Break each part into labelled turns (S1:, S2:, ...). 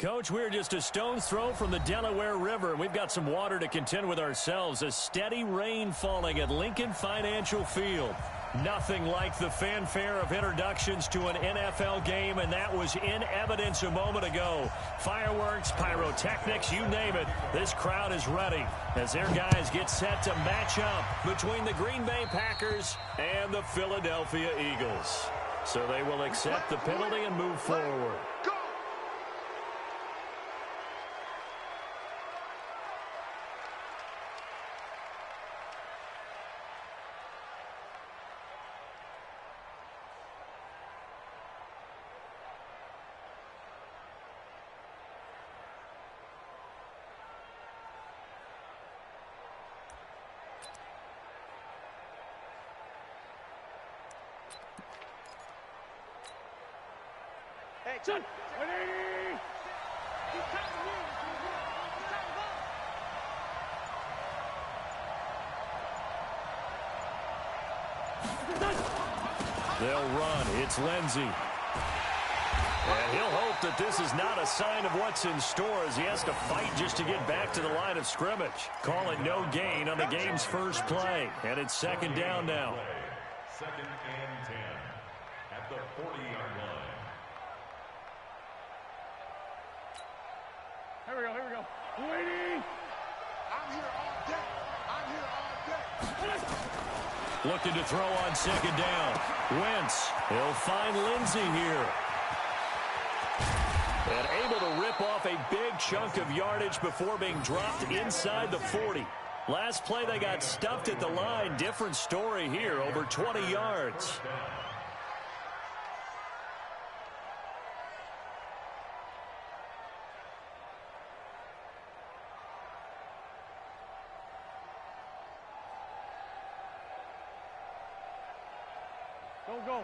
S1: Coach, we're just a stone's throw from the Delaware River, and we've got some water to contend with ourselves. A steady rain falling at Lincoln Financial Field. Nothing like the fanfare of introductions to an NFL game, and that was in evidence a moment ago. Fireworks, pyrotechnics, you name it. This crowd is ready as their guys get set to match up between the Green Bay Packers and the Philadelphia Eagles. So they will accept the penalty and move forward.
S2: Hey, Chuck. 180.
S1: They'll run. It's Lindsey. And he'll hope that this is not a sign of what's in store as he has to fight just to get back to the line of scrimmage. Call it no gain on the game's first play. And it's second down now.
S3: Second and 10 at the 40-yard line.
S2: Here we go. Waiting. I'm here all day.
S1: Looking to throw on second down. Wentz. He'll find Lindsey here. And able to rip off a big chunk of yardage before being dropped inside the 40. Last play they got stuffed at the line. Different story here. Over 20 yards.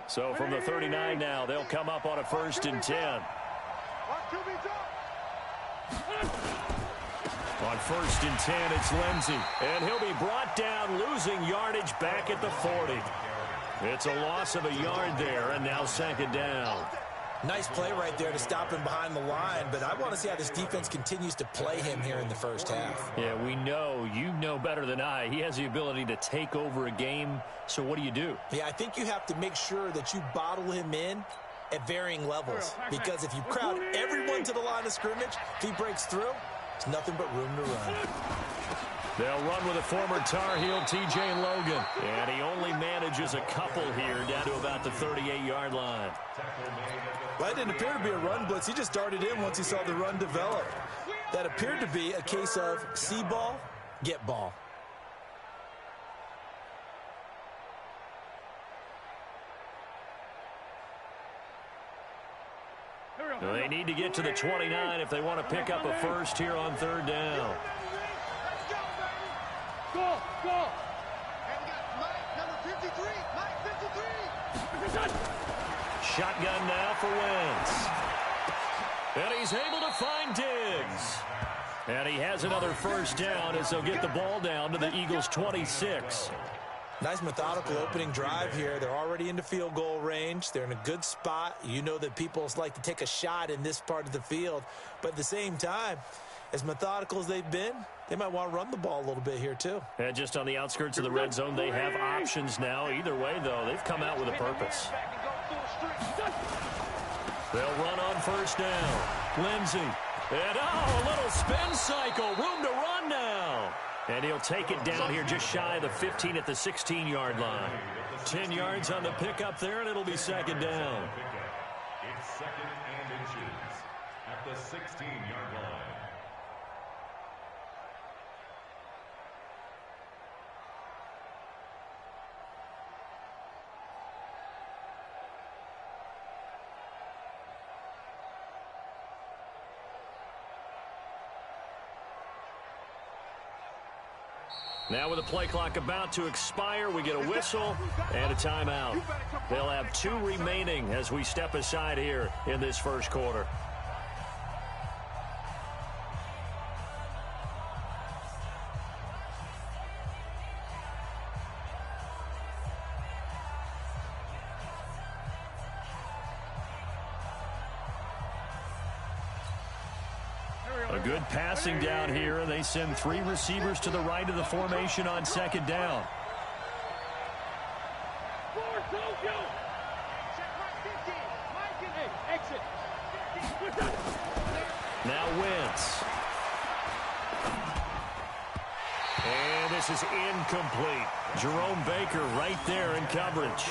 S1: So from the 39 now, they'll come up on a 1st and 10. On 1st and 10, it's Lindsey. And he'll be brought down, losing yardage back at the 40. It's a loss of a yard there, and now second down.
S4: Nice play right there to stop him behind the line, but I want to see how this defense continues to play him here in the first half.
S1: Yeah, we know. You know better than I. He has the ability to take over a game, so what do you do?
S4: Yeah, I think you have to make sure that you bottle him in at varying levels, because if you crowd everyone to the line of scrimmage, if he breaks through, there's nothing but room to run.
S1: They'll run with a former Tar Heel, T.J. Logan. And he only manages a couple here down to about the 38-yard line.
S4: Well, that didn't appear to be a run blitz. He just darted in once he saw the run develop. That appeared to be a case of see ball, get ball.
S1: They need to get to the 29 if they want to pick up a first here on third down.
S2: Go! And we got Mike, number 53. Mike, 53.
S1: Shotgun now for Wentz. And he's able to find Diggs. And he has another first down as they'll get the ball down to the Eagles' 26.
S4: Nice methodical opening drive here. They're already into field goal range. They're in a good spot. You know that people like to take a shot in this part of the field. But at the same time, as methodical as they've been, they might want to run the ball a little bit here too.
S1: And just on the outskirts of the red zone, they have options now. Either way, though, they've come out with a purpose. They'll run on first down. Lindsey. And, a little spin cycle. Room to run now. And he'll take it down here just shy of the 15 at the 16-yard line. 10 yards on the pickup there, and it'll be second down.
S3: It's second and inches at the 16-yard line.
S1: Now with the play clock about to expire, we get a whistle and a timeout. They'll have 2 remaining as we step aside here in this first quarter. A good passing down here. They send 3 receivers to the right of the formation on second down. Now Wentz. And this is incomplete. Jerome Baker right there in coverage.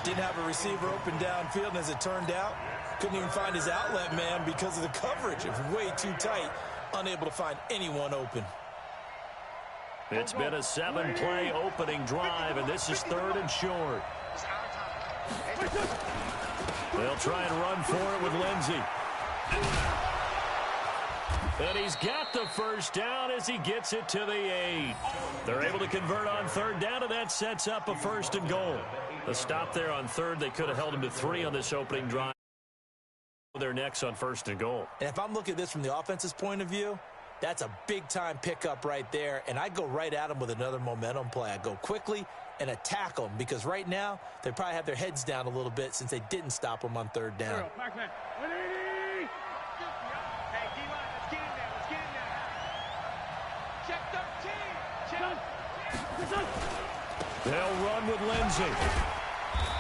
S4: Didn't have a receiver open downfield, and as it turned out, couldn't even find his outlet man because of the coverage. It was way too tight, unable to find anyone open.
S1: It's been a 7-play opening drive, and this is 3rd and short. They'll try and run for it with Lindsey. And he's got the first down as he gets it to the 8. They're able to convert on 3rd down, and that sets up a 1st and goal. The stop there on 3rd, they could have held him to 3 on this opening drive. They're next on 1st and goal.
S4: And if I'm looking at this from the offense's point of view, that's a big-time pickup right there, and I go right at him with another momentum play. I go quickly and attack them because right now they probably have their heads down a little bit since they didn't stop them on 3rd down.
S1: They'll run with Lindsey.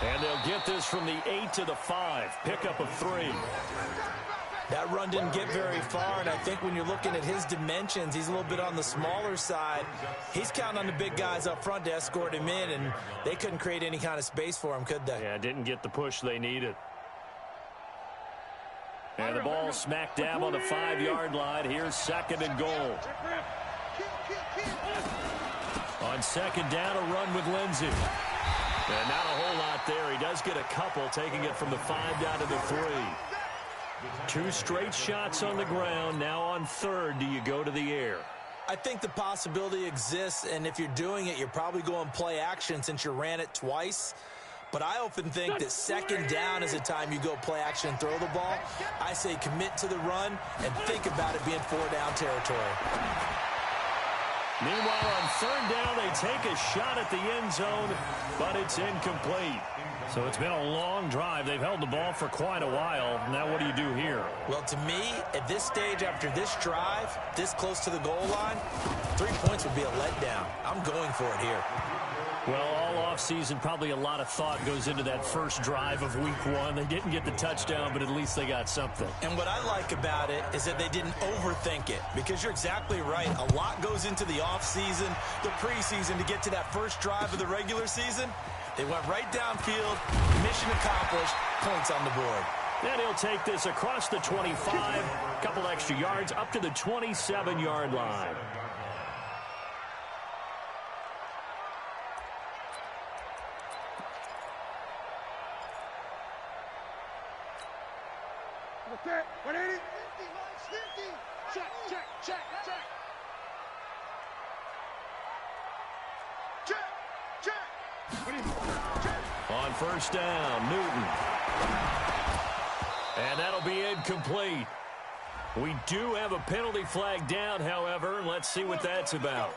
S1: And they'll get this from the 8 to the 5. Pickup of 3.
S4: That run didn't get very far, and I think when you're looking at his dimensions, he's a little bit on the smaller side. He's counting on the big guys up front to escort him in, and they couldn't create any kind of space for him, could they?
S1: Yeah, didn't get the push they needed. And the ball smack dab on the 5-yard line. Here's 2nd and goal. On 2nd down, a run with Lindsey. And not a whole lot there. He does get a couple, taking it from the 5 down to the 3. 2 straight shots on the ground. Now on 3rd, do you go to the air?
S4: I think the possibility exists, and if you're doing it, you're probably going play action since you ran it twice. But I often think that 2nd down is the time you go play action and throw the ball. I say commit to the run and think about it being 4-down territory.
S1: Meanwhile, on 3rd down, they take a shot at the end zone, but it's incomplete. So it's been a long drive. They've held the ball for quite a while. Now what do you do here?
S4: Well, to me, at this stage, after this drive, this close to the goal line, 3 points would be a letdown. I'm going for it here.
S1: Well, all offseason, probably a lot of thought goes into that first drive of week 1. They didn't get the touchdown, but at least they got something.
S4: And what I like about it is that they didn't overthink it, because you're exactly right. A lot goes into the offseason, the preseason, to get to that first drive of the regular season. They went right downfield, mission accomplished, points on the board.
S1: And he'll take this across the 25, a couple extra yards, up to the 27-yard line.
S2: Okay, 180. 50. Check.
S1: On 1st down, Newton. And that'll be incomplete. We do have a penalty flag down, however. Let's see what that's about.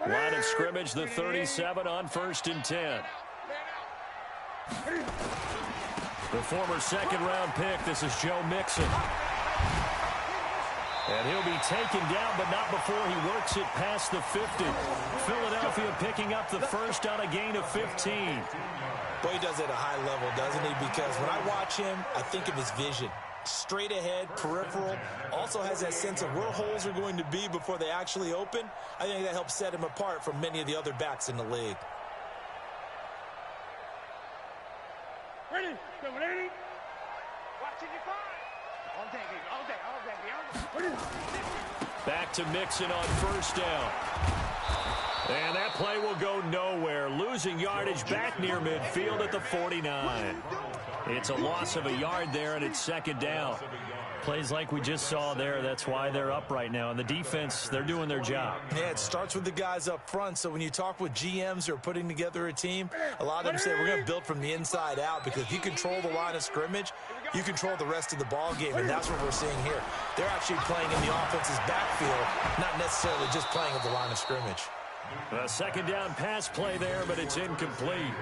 S1: Line of scrimmage, the 37 on 1st and 10. The former 2nd-round pick, this is Joe Mixon. And he'll be taken down, but not before he works it past the 50. Philadelphia picking up the first on a gain of 15.
S4: Boy, he does it at a high level, doesn't he? Because when I watch him, I think of his vision. Straight ahead, peripheral, also has that sense of where holes are going to be before they actually open. I think that helps set him apart from many of the other backs in the league.
S2: Ready? Watching your fire. All day.
S1: Back to Mixon on 1st down. And that play will go nowhere. losing yardage back near midfield at the 49. It's a loss of a yard there, and it's second down. Plays like we just saw there, that's why they're up right now. And the defense, they're doing their job.
S4: Yeah, it starts with the guys up front. So when you talk with GMs who are putting together a team, a lot of them say we're going to build from the inside out, because if you control the line of scrimmage, you control the rest of the ball game, and that's what we're seeing here. They're actually playing in the offense's backfield, not necessarily just playing at the line of scrimmage.
S1: A second down pass play there, but it's incomplete.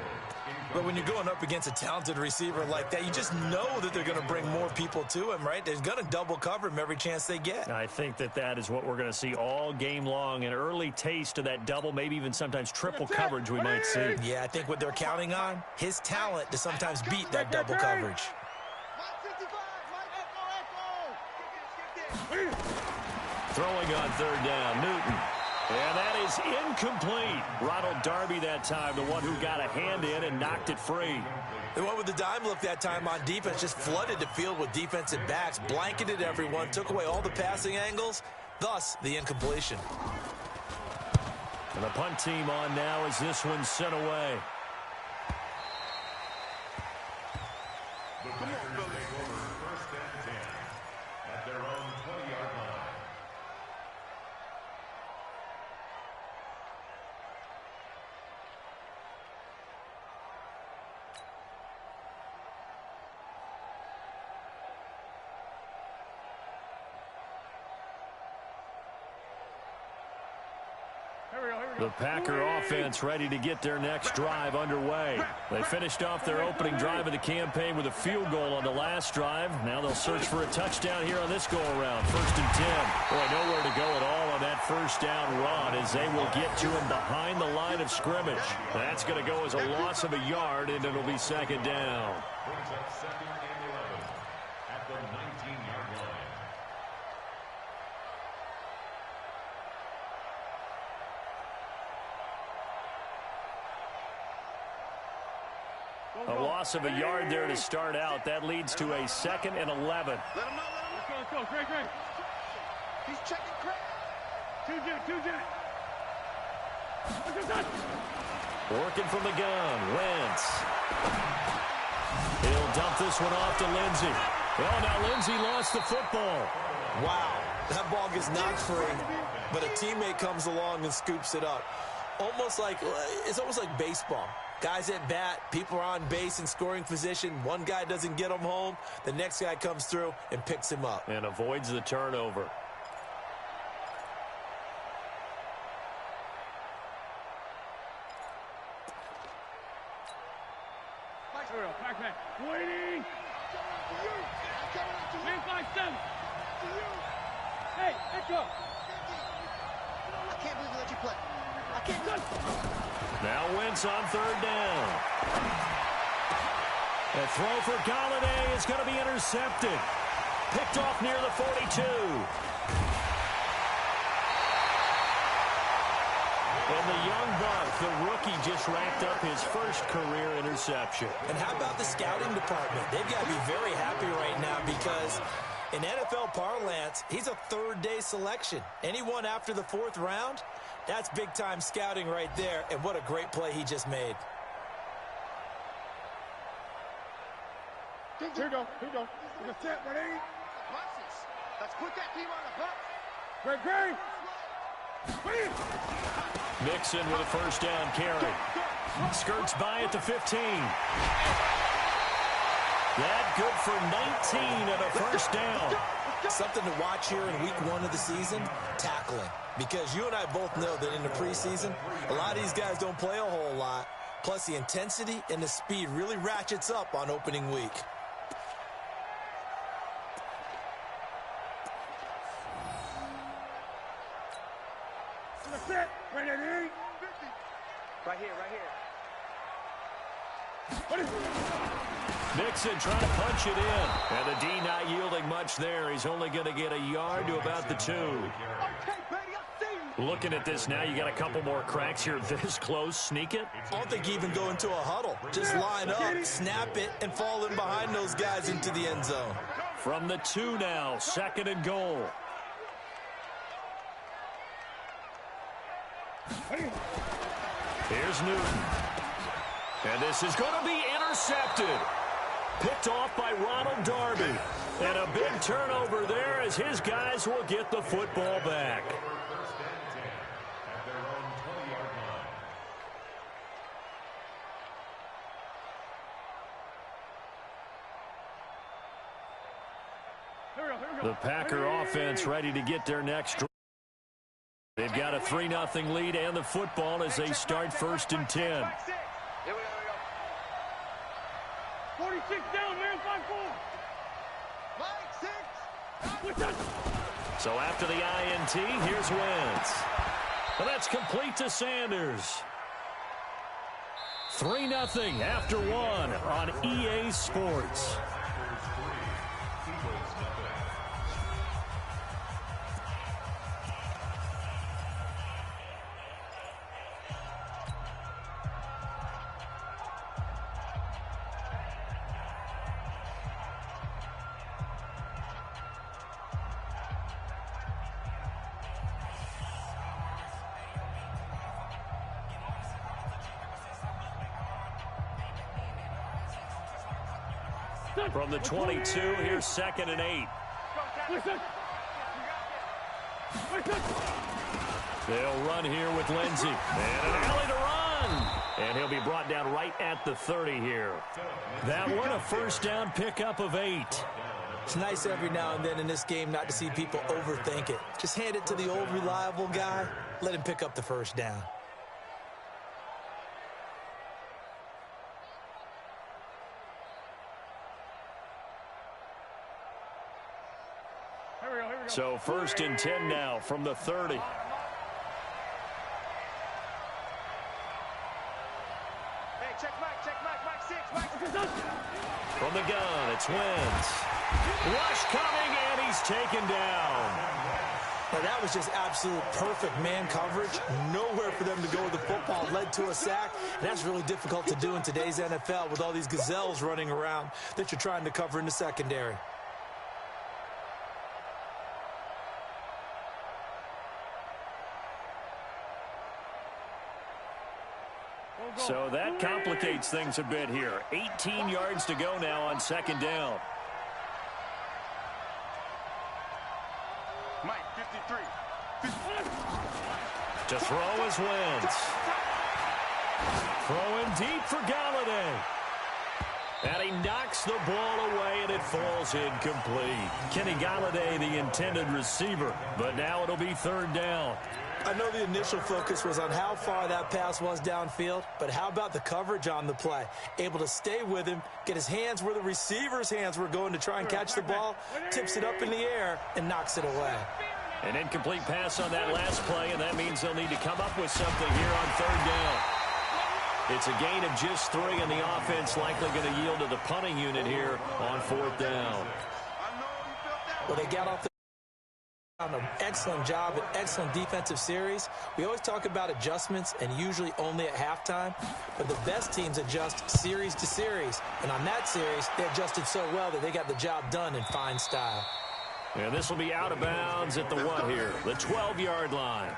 S4: But when you're going up against a talented receiver like that, you just know that they're going to bring more people to him, right? They're going to double cover him every chance they get.
S1: I think that is what we're going to see all game long, an early taste of that double, maybe even sometimes triple coverage we might see.
S4: Yeah, I think what they're counting on, his talent to sometimes beat that double coverage.
S1: Throwing on third down, Newton. And that is incomplete. Ronald Darby that time, the one who got a hand in and knocked it free.
S4: They went with the dime look that time on defense, just flooded the field with defensive backs, blanketed everyone, took away all the passing angles, thus the incompletion.
S1: And the punt team on now as this one's sent away.
S3: The Packers take over first and 10 at their own 20-yard line.
S1: The Packer offense ready to get their next drive underway. They finished off their opening drive of the campaign with a field goal on the last drive. Now they'll search for a touchdown here on this go-around. First and 10. Boy, nowhere to go at all on that first down run as they will get to him behind the line of scrimmage. That's going to go as a loss of a yard, and it'll be second down.
S3: Brings up second and 11 at the 19-yard line.
S1: A loss of a yard there to start out. That leads to a second and 11.
S2: Let him know, let him know.
S5: Let's go, Craig.
S2: He's checking Craig.
S5: Two jet.
S1: Working from the gun, Wentz. He'll dump this one off to Lindsey. Well, now Lindsey lost the football.
S4: Wow, that ball gets knocked free, but a teammate comes along and scoops it up. It's almost like baseball. Guys at bat, people are on base in scoring position. One guy doesn't get him home. The next guy comes through and picks him up.
S1: And avoids the turnover.
S5: Back. Waiting. Man 5-7. Hey, let's go.
S2: I can't believe they let you play. I can't do it.
S1: Now Wentz on third down. A throw for Golladay is going to be intercepted. Picked off near the 42. And the young buck, the rookie, just racked up his first career interception.
S4: And how about the scouting department? They've got to be very happy right now because in NFL parlance, he's a third-day selection. Anyone after the fourth round, that's big-time scouting right there, and what a great play he just made.
S5: Here we go. We're set, ready?
S2: Let's put that team on the bus.
S5: Craig.
S1: Mixon with a first down carry. Skirts by at the 15. That good for 19 and a first down.
S4: Something to watch here in week 1 of the season, tackling. Because you and I both know that in the preseason, a lot of these guys don't play a whole lot. Plus, the intensity and the speed really ratchets up on opening week.
S5: Set, ready?
S2: Right here.
S5: What is it?
S1: Mixon trying to punch it in. And the D not yielding much there. He's only going to get a yard to about the 2.
S2: Okay, Brady, I see you.
S1: Looking at this now, you got a couple more cracks here this close. Sneak it.
S4: I don't think you even go into a huddle. Just line up, snap it, and fall in behind those guys into the end zone.
S1: From the 2 now, second and goal. Here's Newton. And this is going to be intercepted. Picked off by Ronald Darby. And a big turnover there as his guys will get the football back.
S3: First and 10 at their own 20-yard line.
S5: Here we go.
S1: The Packer offense ready to get their next drive. They've got a 3-0 lead and the football as they start 1st and 10.
S2: Here we go.
S5: 46 down, man. 5-4.
S2: Mike, 6.
S1: So after the INT, here's Wentz. And that's complete to Sanders. 3-0 after 1 on EA Sports. From the 22, here's 2nd and 8.
S5: Listen.
S1: They'll run here with Lindsey. And an alley to run. And he'll be brought down right at the 30 here. That one, a 1st down pickup of 8.
S4: It's nice every now and then in this game not to see people overthink it. Just hand it to the old reliable guy. Let him pick up the 1st down.
S1: So 1st and 10 now from the 30.
S2: Hey, check Mike, 6, Mike.
S1: From the gun, it's Wentz. Rush coming, and he's taken down.
S4: Now, that was just absolute perfect man coverage. Nowhere for them to go with the football. Led to a sack. And that's really difficult to do in today's NFL with all these gazelles running around that you're trying to cover in the secondary.
S1: So that complicates things a bit here. 18 yards to go now on 2nd down.
S2: Mike, 53.
S1: To throw is Wentz. Throwing deep for Galladay. And he knocks the ball away, and it falls incomplete. Kenny Galladay, the intended receiver. But now it'll be 3rd down.
S4: I know the initial focus was on how far that pass was downfield, but how about the coverage on the play? Able to stay with him, get his hands where the receiver's hands were going to try and catch the ball, tips it up in the air, and knocks it away.
S1: An incomplete pass on that last play, and that means they'll need to come up with something here on 3rd down. It's a gain of just 3, and the offense likely going to yield to the punting unit here on 4th down.
S4: Well, they got off the an excellent job, an excellent defensive series. We always talk about adjustments and usually only at halftime, but the best teams adjust series to series. And on that series, they adjusted so well that they got the job done in fine style.
S1: And this will be out of bounds at the what here? The 12-yard line.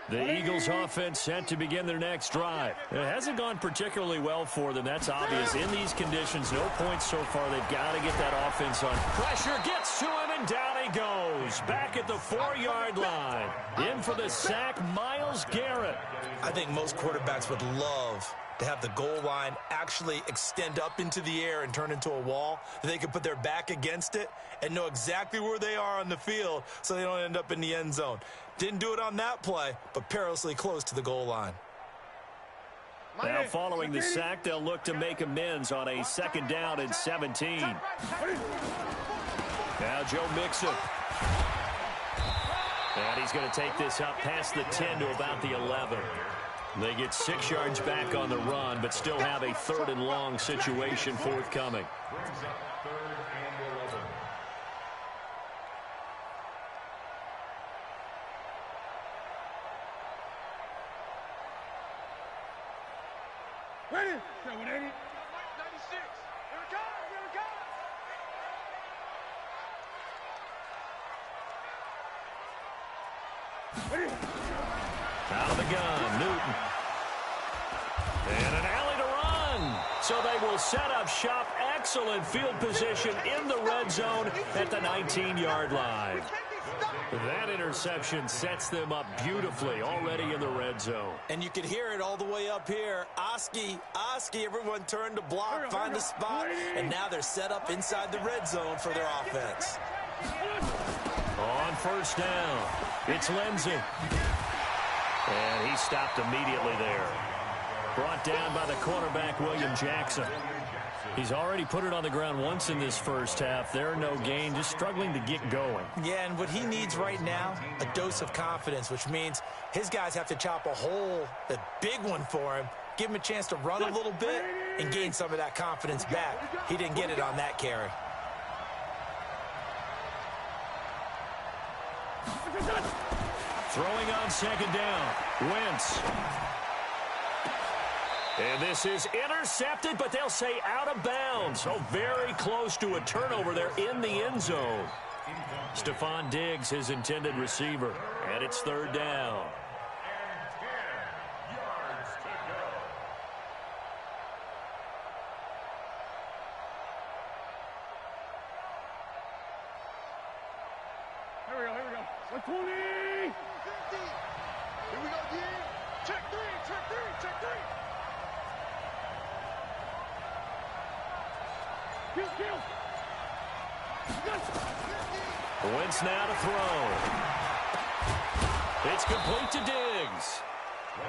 S1: The Eagles offense set to begin their next drive. It hasn't gone particularly well for them. That's obvious. In these conditions, no points so far. They've got to get that offense on. Pressure gets to him, and down he goes. Back at the 4-yard line. In for the sack, Myles Garrett.
S4: I think most quarterbacks would love to have the goal line actually extend up into the air and turn into a wall. They can put their back against it and know exactly where they are on the field so they don't end up in the end zone. Didn't do it on that play, but perilously close to the goal line.
S1: Now following the sack, they'll look to make amends on a 2nd down and 17. Now Joe Mixon. And he's going to take this up past the 10 to about the 11. They get 6 yards back on the run, but still have a 3rd and long situation forthcoming.
S3: Brings up 3rd and 11.
S5: Ready? 780.
S2: 96. Here it comes. Here it comes.
S1: Out of the gun, Newton. And an alley to run. So they will set up shop. Excellent field position in the red zone at the 19-yard line. That interception sets them up beautifully already in the red zone.
S4: And you can hear it all the way up here. Oski, everyone turned to block, find a spot, and now they're set up inside the red zone for their offense.
S1: On first down, it's Lindsey. And he stopped immediately there. Brought down by the cornerback, William Jackson. He's already put it on the ground once in this first half. There, no gain, just struggling to get going.
S4: Yeah, and what he needs right now, a dose of confidence, which means his guys have to chop a hole, a big one for him, give him a chance to run a little bit and gain some of that confidence back. He didn't get it on that carry.
S1: Throwing on second down, Wentz. And this is intercepted, but they'll say out of bounds. So very close to a turnover there in the end zone. Stephon Diggs, his intended receiver. And it's third down.
S3: And 10 yards to go.
S5: Here we go, here we go. 120!
S2: 50. Here we go, D. Check three, check three, check three.
S5: Kill!
S1: Wentz now to throw. It's complete to Diggs.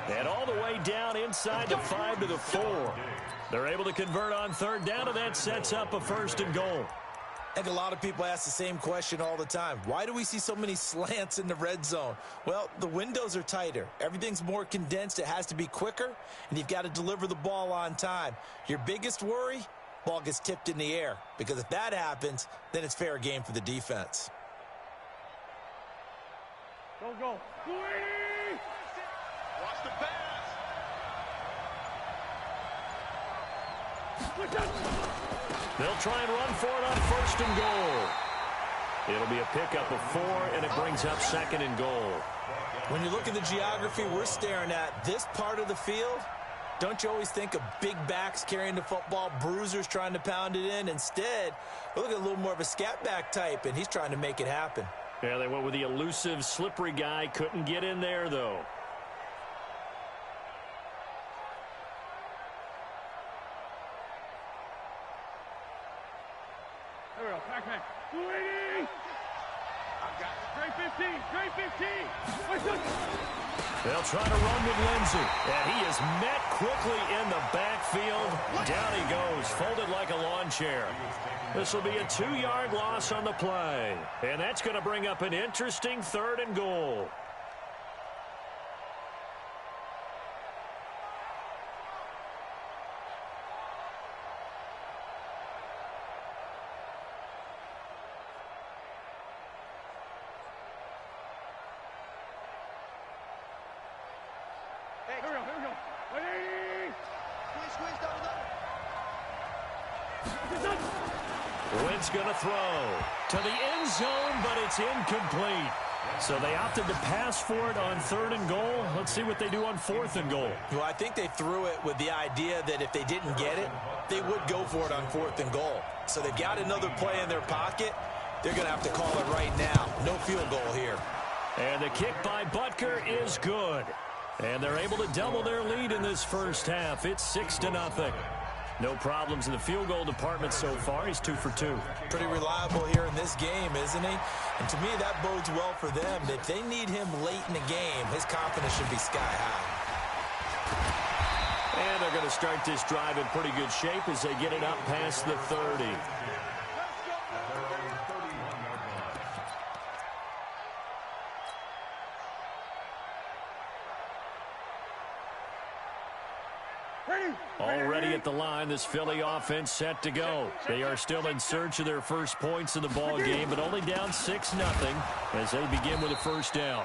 S1: And all the way down inside the 5 to the 4. They're able to convert on third down, and that sets up a first and goal.
S4: I think a lot of people ask the same question all the time. Why do we see so many slants in the red zone? Well, the windows are tighter. Everything's more condensed. It has to be quicker, and you've got to deliver the ball on time. Your biggest worry? Ball gets tipped in the air, because if that happens, then it's fair game for the defense.
S5: Go. 280!
S2: Watch the pass.
S1: They'll try and run for it on first and goal. It'll be a pickup of 4, and it brings up second and goal.
S4: When you look at the geography we're staring at, this part of the field, don't you always think of big backs carrying the football, bruisers trying to pound it in? Instead, we look at a little more of a scat back type, and he's trying to make it happen.
S1: Yeah, they went with the elusive, slippery guy. Couldn't get in there, though.
S5: Here we go, back. 280!
S2: I've got it.
S5: Straight 15!
S1: They'll try to run with Lindsey. And he is met quickly in the backfield. Down he goes, folded like a lawn chair. This will be a 2-yard loss on the play. And that's going to bring up an interesting third and goal.
S5: Here we go. 180!
S2: Squeeze down the middle.
S1: Wentz going to throw to the end zone, but it's incomplete. So they opted to pass for it on third and goal. Let's see what they do on fourth and goal.
S4: Well, I think they threw it with the idea that if they didn't get it, they would go for it on fourth and goal. So they've got another play in their pocket. They're going to have to call it right now. No field goal here.
S1: And the kick by Butker is good. And they're able to double their lead in this first half. It's 6-0. No problems in the field goal department so far. He's 2 for 2.
S4: Pretty reliable here in this game, isn't he? And to me, that bodes well for them. If they need him late in the game, his confidence should be sky high.
S1: And they're going to start this drive in pretty good shape as they get it up past the 30. Already at the line, this Philly offense set to go. They are still in search of their first points in the ball game, but only down 6-0 as they begin with a first down.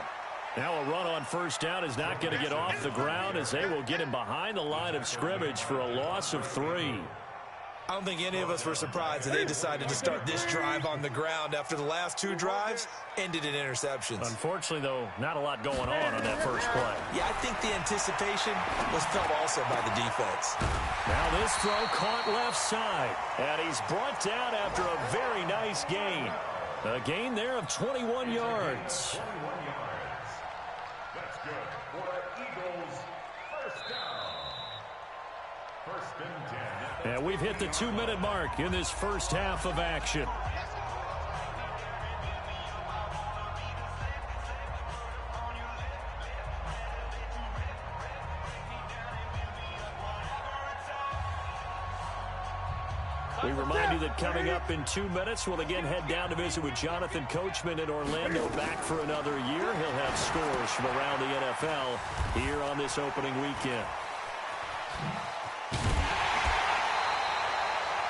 S1: Now a run on first down is not going to get off the ground as they will get him behind the line of scrimmage for a loss of 3.
S4: I don't think any of us were surprised that they decided to start this drive on the ground after the last two drives ended in interceptions.
S1: Unfortunately, though, not a lot going on that first play.
S4: Yeah, I think the anticipation was felt also by the defense.
S1: Now this throw caught left side, and he's brought down after a very nice gain. A gain there of 21 yards.
S3: 21 yards. That's good for Eagles first down. First and 10.
S1: And we've hit the 2-minute mark in this first half of action. We remind you that coming up in 2 minutes, we'll again head down to visit with Jonathan Coachman in Orlando, back for another year. He'll have scores from around the NFL here on this opening weekend.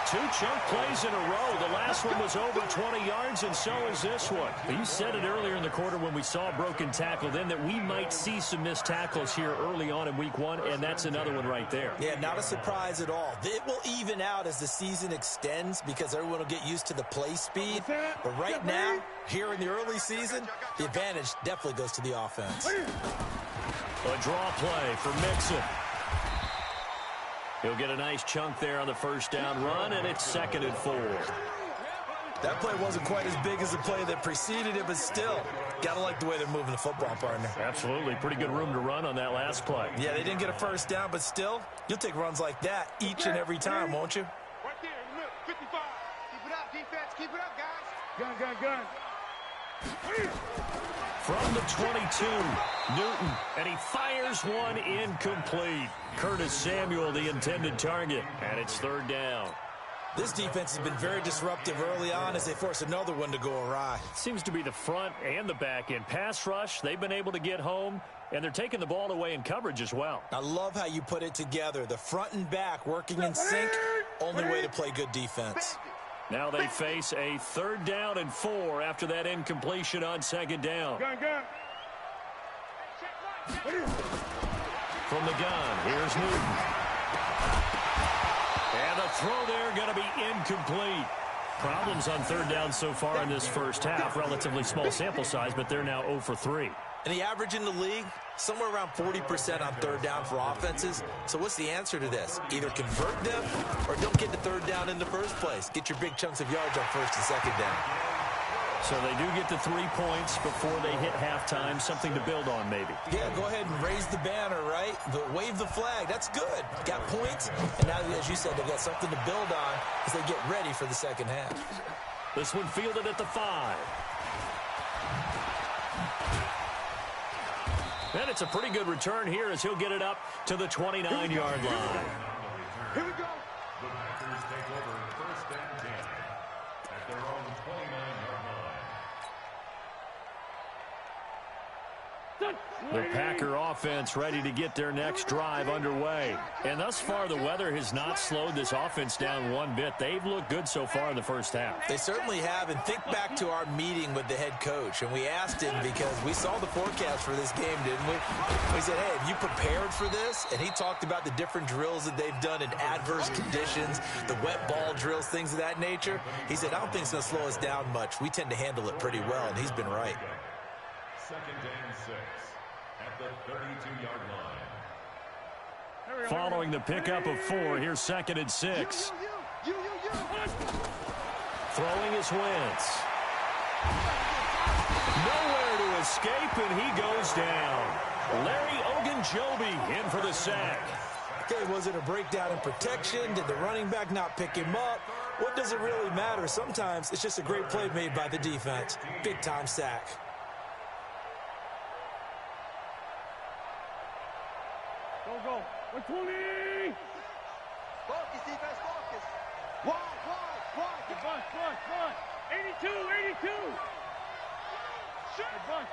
S1: 2 chunk plays in a row. The last one was over 20 yards, and so is this one. You said it earlier in the quarter when we saw a broken tackle then that we might see some missed tackles here early on in week 1, and that's another one right there.
S4: Yeah, not a surprise at all. It will even out as the season extends because everyone will get used to the play speed. But right now, here in the early season, the advantage definitely goes to the offense.
S1: A draw play for Mixon. He'll get a nice chunk there on the first down run, and it's 2nd and 4.
S4: That play wasn't quite as big as the play that preceded it, but still, got to like the way they're moving the football, partner.
S1: Absolutely. Pretty good room to run on that last play.
S4: Yeah, they didn't get a first down, but still, you'll take runs like that each and every time, won't you?
S2: Right there in the middle, 55. Keep it up, defense. Keep it up, guys.
S5: Gun.
S1: From the 22, Newton, and he fires one incomplete. Curtis Samuel, the intended target, and it's 3rd down.
S4: This defense has been very disruptive early on as they force another one to go awry.
S1: Seems to be the front and the back end. Pass rush, they've been able to get home, and they're taking the ball away in coverage as well.
S4: I love how you put it together. The front and back working in sync, only way to play good defense.
S1: Now they face a 3rd down and 4 after that incompletion on 2nd down.
S5: Gun.
S1: From the gun, here's Newton. And the throw there going to be incomplete. Problems on 3rd down so far in this first half. Relatively small sample size, but they're now 0 for 3.
S4: And the average in the league, somewhere around 40% on 3rd down for offenses. So what's the answer to this? Either convert them or don't get to 3rd down in the first place. Get your big chunks of yards on 1st and 2nd down.
S1: So they do get the 3 points before they hit halftime. Something to build on, maybe.
S4: Yeah, go ahead and raise the banner, right? Wave the flag. That's good. Got points. And now, as you said, they've got something to build on as they get ready for the second half.
S1: This one fielded at the 5. And it's a pretty good return here as he'll get it up to the 29-yard line.
S2: Here we go.
S3: The Packers take over 1st and 10 at their own 29-yard line.
S1: The Packer offense ready to get their next drive underway. And thus far, the weather has not slowed this offense down one bit. They've looked good so far in the first half.
S4: They certainly have. And think back to our meeting with the head coach. And we asked him because we saw the forecast for this game, didn't we? We said, hey, have you prepared for this? And he talked about the different drills that they've done in adverse conditions, the wet ball drills, things of that nature. He said, I don't think it's going to slow us down much. We tend to handle it pretty well. And he's been right.
S3: 2nd and 6 at the 32-yard line.
S1: Following the pickup of 4, here's 2nd and 6.
S2: You.
S1: Throwing his Wentz. Nowhere to escape, and he goes down. Larry Ogunjobi in for the sack.
S4: Okay, was it a breakdown in protection? Did the running back not pick him up? What does it really matter? Sometimes it's just a great play made by the defense. Big-time sack.
S5: Go. 120.
S2: Focus, defense, focus. Wide.
S5: Bus. 82. Bus.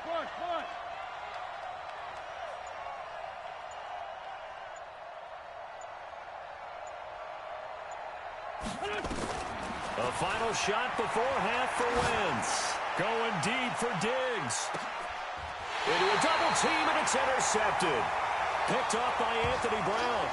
S1: A final shot before half for Wentz. Going deep for Diggs. Into a double team, and it's intercepted. Picked off by Anthony Brown.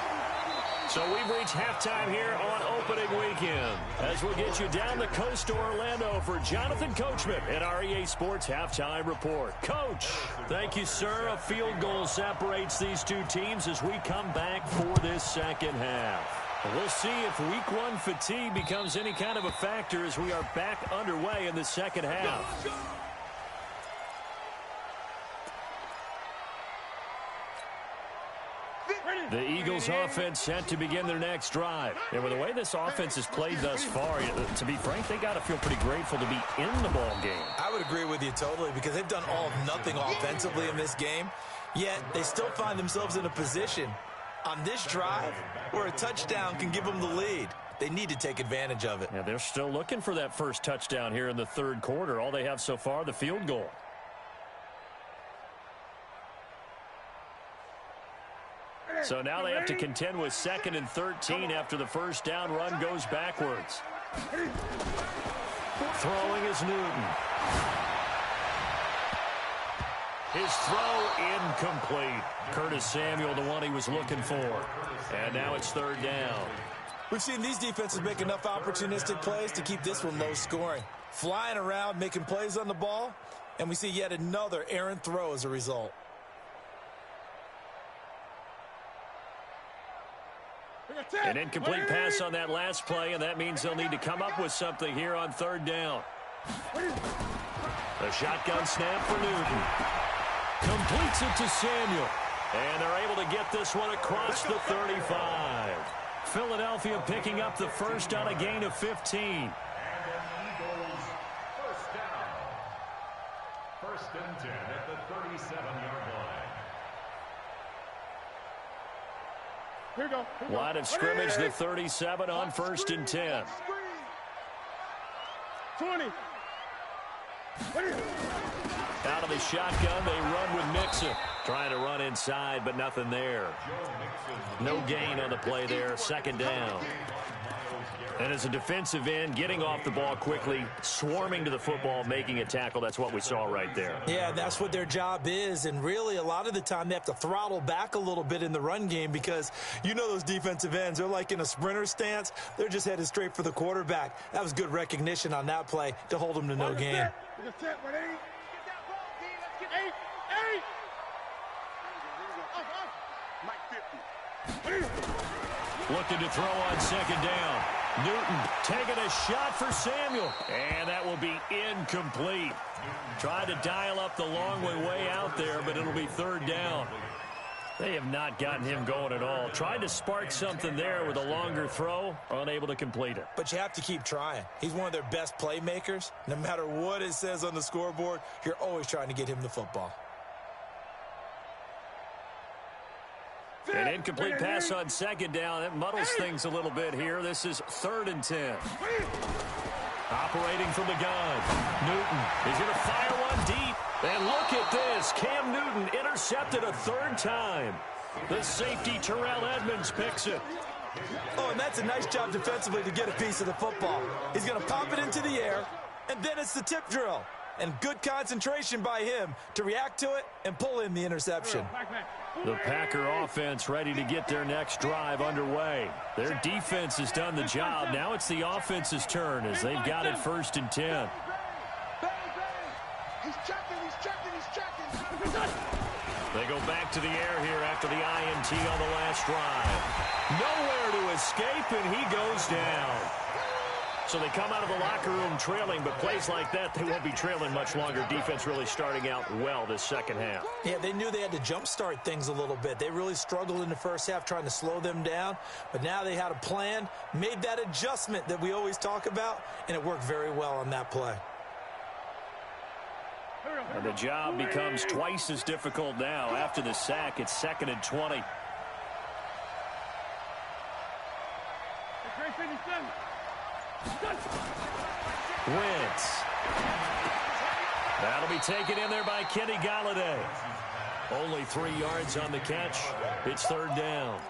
S1: So we've reached halftime here on opening weekend, as we'll get you down the coast to Orlando for Jonathan Coachman at our EA Sports Halftime Report. Coach, thank you, sir. A field goal separates these two teams as we come back for this second half. We'll see if week one fatigue becomes any kind of a factor as we are back underway in the second half. The Eagles offense set to begin their next drive. And with the way this offense has played thus far, to be frank, they got to feel pretty grateful to be in the ball game.
S4: I would agree with you totally, because they've done all of nothing offensively in this game, yet they still find themselves in a position on this drive where a touchdown can give them the lead. They need to take advantage of it.
S1: Yeah, they're still looking for that first touchdown here in the third quarter. All they have so far, the field goal. So now they have to contend with 2nd and 13 after the first down run goes backwards. Throwing is Newton. His throw incomplete. Curtis Samuel, the one he was looking for. And now it's 3rd down.
S4: We've seen these defenses make enough opportunistic plays to keep this one low scoring. Flying around, making plays on the ball, and we see yet another errant throw as a result.
S1: An incomplete pass on that last play, and that means they'll need to come up with something here on 3rd down. The shotgun snap for Newton. Completes it to Samuel. And they're able to get this one across the 35. Philadelphia picking up the first on a gain of 15.
S3: And the Eagles first down. 1st and 10 at the 37-yard line.
S5: Here we go.
S1: Line of scrimmage, the 37 on 1st and 10.
S5: 20.
S1: Out of the shotgun, they run with Mixon. Trying to run inside, but nothing there. No gain on the play there, 2nd down. And as a defensive end, getting off the ball quickly, swarming to the football, making a tackle, that's what we saw right there.
S4: Yeah, that's what their job is, and really a lot of the time they have to throttle back a little bit in the run game because you know those defensive ends, they're like in a sprinter stance. They're just headed straight for the quarterback. That was good recognition on that play to hold them to no gain.
S1: Looking to throw on 2nd down. Newton taking a shot for Samuel. And that will be incomplete. Tried to dial up the long way out there, but it'll be 3rd down. They have not gotten him going at all. Tried to spark something there with a longer throw, unable to complete it.
S4: But you have to keep trying. He's one of their best playmakers. No matter what it says on the scoreboard, you're always trying to get him the football.
S1: An incomplete pass on 2nd down. That muddles things a little bit here. This is 3rd and 10. Operating from the gun. Newton is going to fire one deep. And look at this. Cam Newton intercepted a 3rd time. The safety, Terrell Edmonds, picks it.
S4: Oh, and that's a nice job defensively to get a piece of the football. He's going to pop it into the air, and then it's the tip drill. And good concentration by him to react to it and pull in the interception.
S1: The Packer offense ready to get their next drive underway. Their defense has done the job. Now it's the offense's turn as they've got it 1st and 10.
S2: He's checking.
S1: They go back to the air here after the INT on the last drive. Nowhere to escape, and he goes down. So they come out of the locker room trailing, but plays like that, they won't be trailing much longer. Defense really starting out well this second half.
S4: Yeah, they knew they had to jumpstart things a little bit. They really struggled in the first half trying to slow them down, but now they had a plan, made that adjustment that we always talk about, and it worked very well on that play.
S1: And the job becomes twice as difficult now. After the sack, it's 2nd and 20. Wentz. That'll be taken in there by Kenny Golladay. Only 3 yards on the catch. It's third down.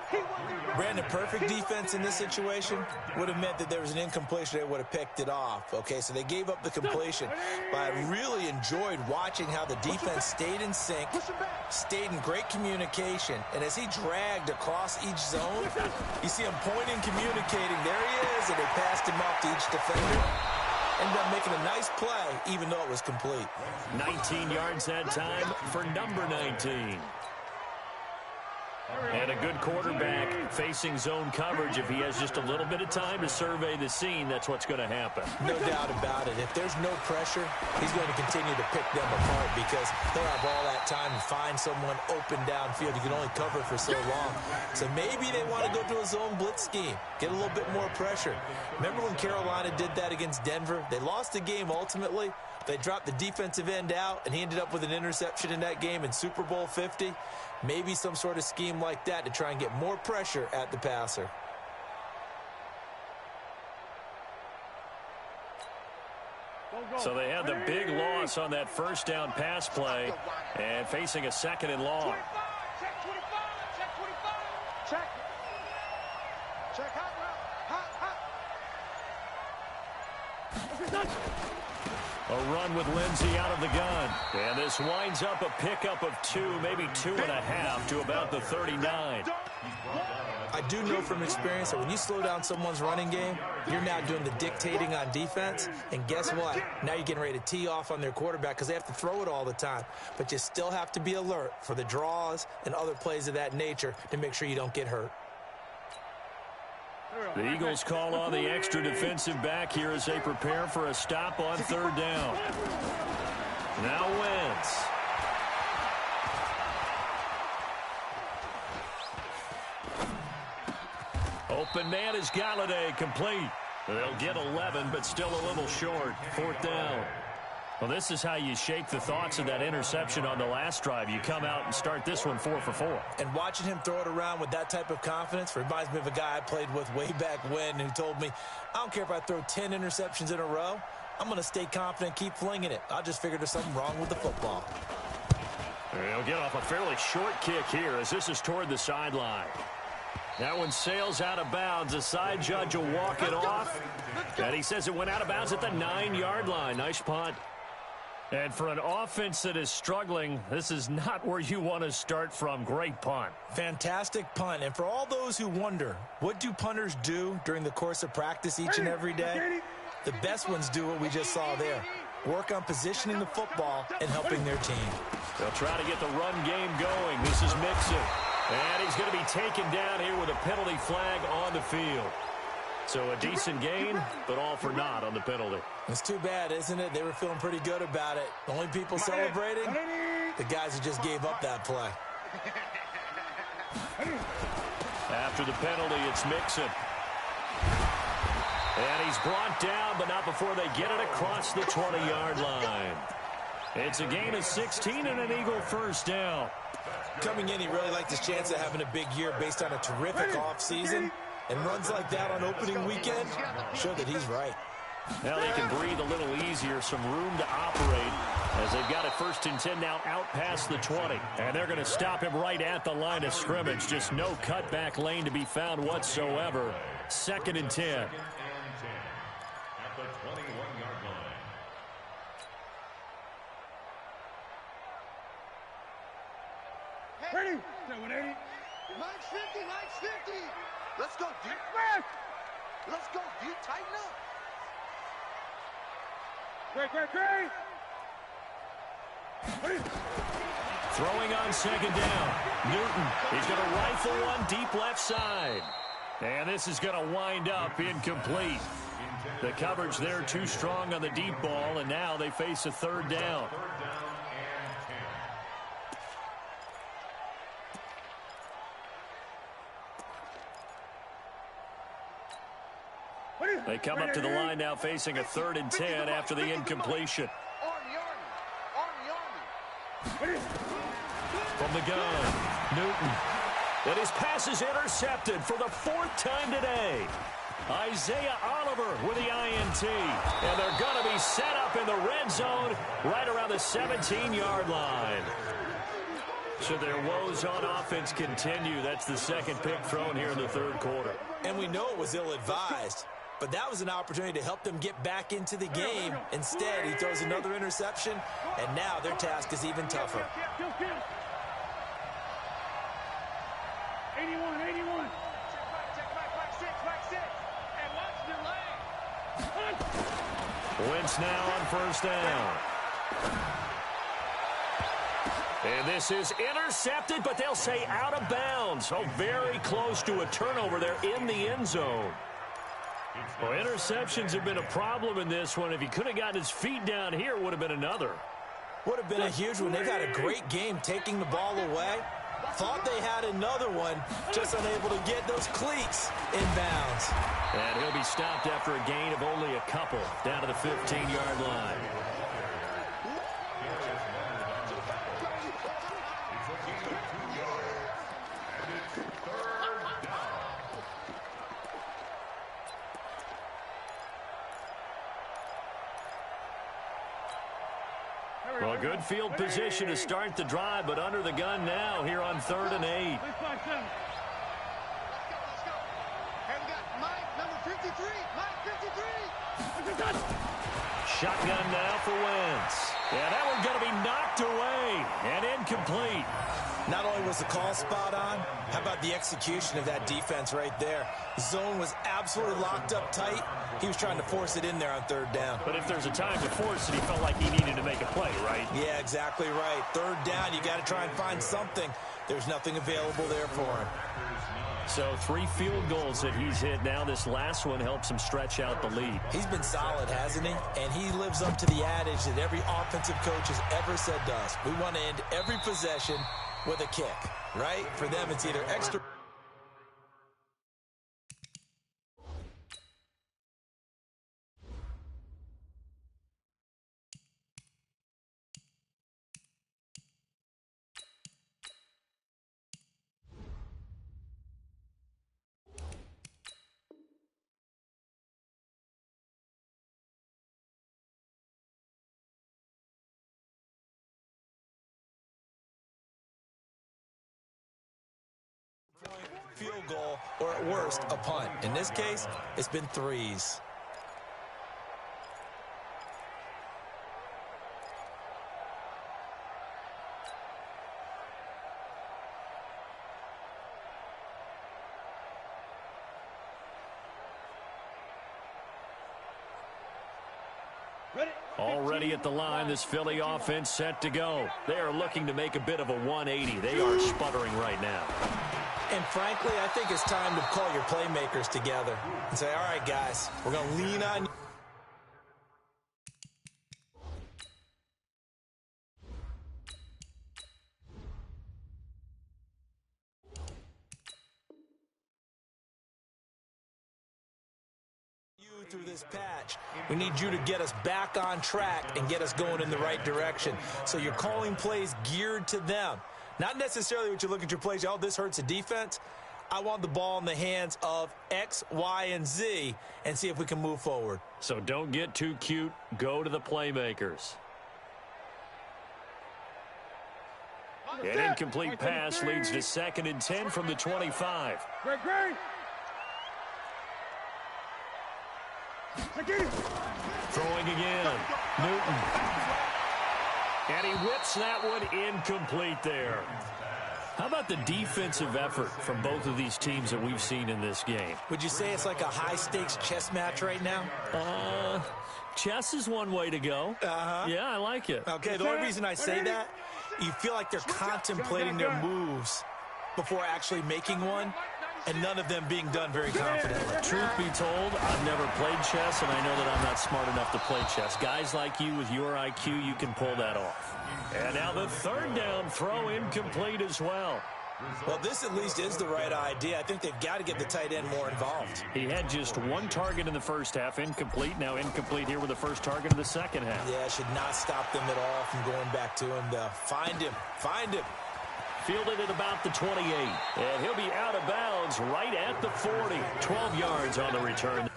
S4: Brandon, perfect defense in this situation would have meant that there was an incompletion. They would have picked it off. Okay, so they gave up the completion. But I really enjoyed watching how the defense stayed in sync, stayed in great communication. And as he dragged across each zone, you see him pointing, communicating. There he is, and they passed him off to each defender. Ended up making a nice play, even though it was complete.
S1: 19 yards that time for number 19. And a good quarterback facing zone coverage. If he has just a little bit of time to survey the scene, that's what's going to happen.
S4: No doubt about it. If there's no pressure, he's going to continue to pick them apart because they'll have all that time to find someone open downfield. You can only cover for so long. So maybe they want to go to a zone blitz scheme, get a little bit more pressure. Remember when Carolina did that against Denver? They lost the game ultimately. They dropped the defensive end out, and he ended up with an interception in that game in Super Bowl 50. Maybe some sort of scheme like that to try and get more pressure at the passer.
S1: So they had the big loss on that first down pass play and facing a second and long.
S2: Check 25. Check 25. Check. Check hot route. Hot.
S1: A run with Lindsey out of the gun. And this winds up a pickup of 2, maybe 2.5 to about the 39.
S4: I do know from experience that when you slow down someone's running game, you're now doing the dictating on defense. And guess what? Now you're getting ready to tee off on their quarterback because they have to throw it all the time. But you still have to be alert for the draws and other plays of that nature to make sure you don't get hurt.
S1: The Eagles call on the extra defensive back here as they prepare for a stop on third down. Now Wentz. Open man is Galladay, complete. They'll get 11, but still a little short. Fourth down. Well, this is how you shake the thoughts of that interception on the last drive. You come out and start this one 4 for 4.
S4: And watching him throw it around with that type of confidence reminds me of a guy I played with way back when who told me, I don't care if I throw 10 interceptions in a row. I'm going to stay confident, keep flinging it. I just figured there's something wrong with the football.
S1: They'll get off a fairly short kick here as this is toward the sideline. That one sails out of bounds. The side judge will walk it off. And he says it went out of bounds at the 9-yard line. Nice punt. And for an offense that is struggling, this is not where you want to start from. Great punt.
S4: Fantastic punt. And for all those who wonder, what do punters do during the course of practice each and every day? The best ones do what we just saw there. Work on positioning the football and helping their team.
S1: They'll try to get the run game going. This is Mixon. And he's going to be taken down here with a penalty flag on the field. So a decent gain, but all for naught on the penalty.
S4: It's too bad, isn't it? They were feeling pretty good about it. The only people celebrating, the guys who just gave up that play.
S1: After the penalty, it's Mixon. And he's brought down, but not before they get it across the 20-yard line. It's a gain of 16 and an Eagle first down.
S4: Coming in, he really liked his chance of having a big year based on a terrific offseason. And runs like that on opening weekend show that he's right.
S1: Now they can breathe a little easier, some room to operate as they've got it 1st and 10 now out past the 20. And they're going to stop him right at the line of scrimmage. Just no cutback lane to be found whatsoever. 2nd and 10.
S3: At the 21-yard line.
S2: Ready? 180. Line's 50, line's 50. Let's go deep. Let's go deep. Tighten up. Great.
S1: Throwing on 2nd down. Newton, he's going to rifle one deep left side. And this is going to wind up incomplete. The coverage there too strong on the deep ball, and now they face a 3rd down. They come up to the line now facing a 3rd and 10 after the incompletion.
S2: Army.
S1: From the gun, Newton. And his pass is intercepted for the 4th time today. Isaiah Oliver with the INT. And they're going to be set up in the red zone right around the 17-yard line. So their woes on offense continue. That's the second pick thrown here in the third quarter.
S4: And we know it was ill-advised, but that was an opportunity to help them get back into the game. Instead, he throws another interception, and now their task is even tougher.
S5: 81, 81.
S1: Wentz now on first down. And this is intercepted, but they'll say out of bounds. Oh, very close to a turnover there in the end zone. Well, interceptions have been a problem in this one. If he could have gotten his feet down here, it would have been another.
S4: Would have been a huge one. They've had a great game taking the ball away. Thought they had another one, just unable to get those cleats in bounds.
S1: And he'll be stopped after a gain of only a couple, down to the 15-yard line. Well, a good field position to start the drive, but under the gun now here on 3rd and 8.
S2: Let's go. And we got Mike, number 53. Mike, 53.
S1: Shotgun now for Wentz. Yeah, that one's going to be knocked away and incomplete.
S4: Not only was the call spot on, how about the execution of that defense right there? The zone was absolutely locked up tight. He was trying to force it in there on 3rd down.
S1: But if there's a time to force it, he felt like he needed to make a play, right?
S4: Yeah, exactly right. 3rd down, you got to try and find something. There's nothing available there for him.
S1: So 3 field goals that he's hit now. This last one helps him stretch out the lead.
S4: He's been solid, hasn't he? And he lives up to the adage that every offensive coach has ever said to us. We want to end every possession with a kick, right? For them, it's either extra... field goal, or at worst, a punt. In this case, it's been 3s.
S1: Already at the line, this Philly offense set to go. They are looking to make a bit of a 180. They are sputtering right now.
S4: And frankly, I think it's time to call your playmakers together and say, all right, guys, we're going to lean on you through this patch. We need you to get us back on track and get us going in the right direction. So you're calling plays geared to them. Not necessarily what you look at your plays, oh, this hurts the defense. I want the ball in the hands of X, Y, and Z and see if we can move forward.
S1: So don't get too cute. Go to the playmakers. An incomplete pass leads to 2nd and 10 from the 25.
S5: Great.
S1: Throwing again. Newton. And he whips that one incomplete there. How about the defensive effort from both of these teams that we've seen in this game?
S4: Would you say it's like a high-stakes chess match right now?
S1: Chess is one way to go. Yeah, I like it.
S4: Okay, the only reason I say that, you feel like they're contemplating their moves before actually making one, and none of them being done very confidently.
S1: Truth be told, I've never played chess, and I know that I'm not smart enough to play chess. Guys like you with your IQ, you can pull that off. And now the 3rd down throw incomplete as well.
S4: Well, this at least is the right idea. I think they've got to get the tight end more involved.
S1: He had just 1 target in the first half, incomplete. Now incomplete here with the first target of the second half.
S4: Yeah, it should not stop them at all from going back to him to find him.
S1: Fielded at about the 28. And he'll be out of bounds right at the 40. 12 yards on the return.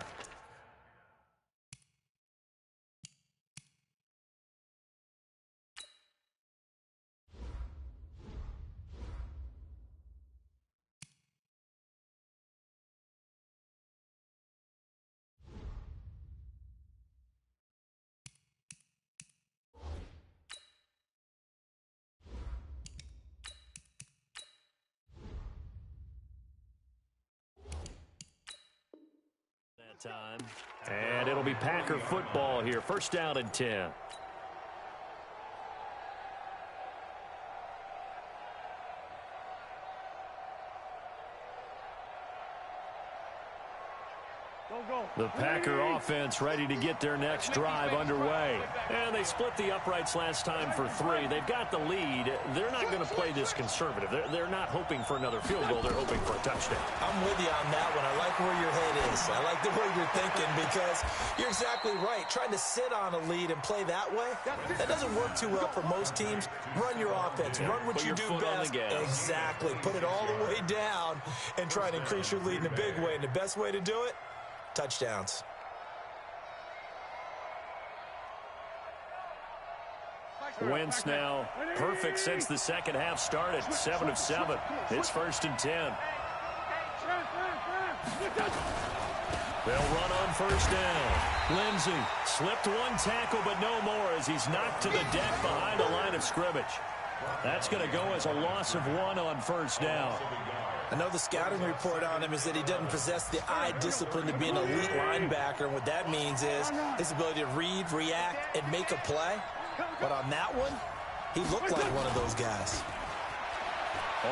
S1: time. And it'll be Packer football here. First down and 10. The Packer offense ready to get their next drive underway. And they split the uprights last time for 3. They've got the lead. They're not going to play this conservative. They're not hoping for another field goal. They're hoping for a touchdown.
S4: I'm with you on that one. I like where your head is. I like the way you're thinking because you're exactly right. Trying to sit on a lead and play that way, that doesn't work too well for most teams. Run your offense. Run what you do best. Exactly. Put it all the way down and try and increase your lead in a big way. And the best way to do it, touchdowns.
S1: Wentz now perfect since the second half started. 7 of 7. It's first and 10. They'll run on first down. Lindsey slipped one tackle, but no more as he's knocked to the deck behind the line of scrimmage. That's going to go as a loss of 1 on first down.
S4: I know the scouting report on him is that he doesn't possess the eye discipline to be an elite linebacker. And what that means is his ability to read, react, and make a play. But on that one, he looked like one of those guys.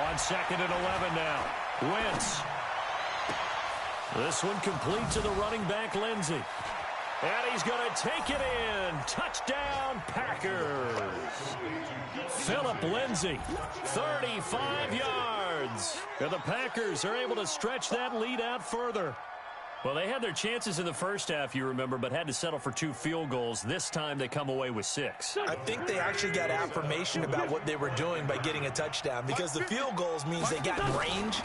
S1: On second and 11 now. Wentz. This one complete to the running back, Lindsey. And he's going to take it in. Touchdown, Packers. Philip Lindsey, 35 yards. And the Packers are able to stretch that lead out further. Well, they had their chances in the first half, you remember, but had to settle for 2 field goals. This time they come away with 6.
S4: I think they actually got affirmation about what they were doing by getting a touchdown because the field goals means they got in range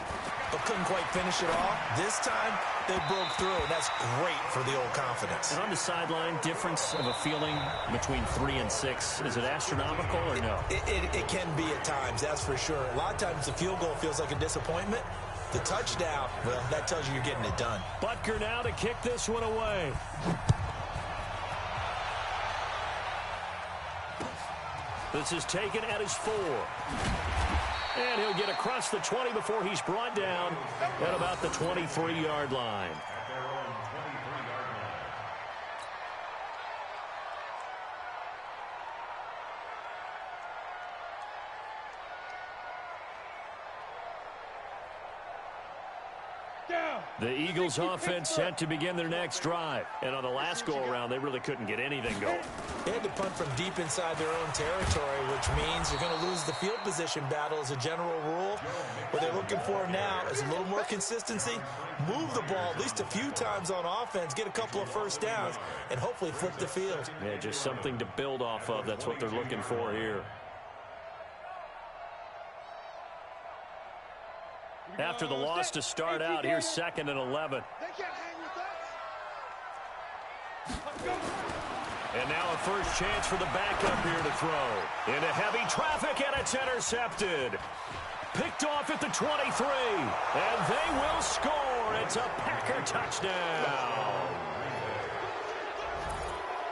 S4: but couldn't quite finish it off. This time they broke through, and that's great for the old confidence.
S1: And on the sideline, difference of a feeling between 3 and 6, is it astronomical or no?
S4: It can be at times, that's for sure. A lot of times the field goal feels like a disappointment. The touchdown, well, that tells you you're getting it done.
S1: Butker now to kick this one away. This is taken at his 4. And he'll get across the 20 before he's brought down at about the 23-yard line. The Eagles offense set to begin their next drive. And on the last go-around, they really couldn't get anything going.
S4: They had to punt from deep inside their own territory, which means you're going to lose the field position battle as a general rule. What they're looking for now is a little more consistency, move the ball at least a few times on offense, get a couple of first downs, and hopefully flip the field.
S1: Yeah, just something to build off of. That's what they're looking for here. After the loss to start out, here's second and 11.
S2: They can't hang with us.
S1: And now a first chance for the backup here to throw. Into heavy traffic, and it's intercepted. Picked off at the 23. And they will score. It's a Packer touchdown.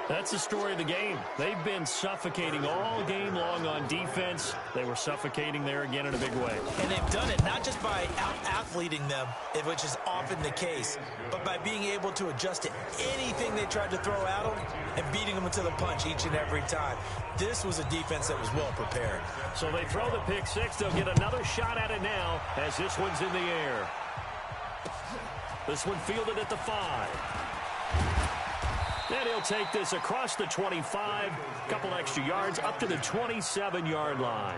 S1: That's the story of the game. They've been suffocating all game long on defense. They were suffocating there again in a big way.
S4: And they've done it not just by out-athleting them, which is often the case, but by being able to adjust to anything they tried to throw at them and beating them to the punch each and every time. This was a defense that was well prepared.
S1: So they throw the pick 6. They'll get another shot at it now as this one's in the air. This one fielded at the 5. And he'll take this across the 25, a couple extra yards, up to the 27-yard line.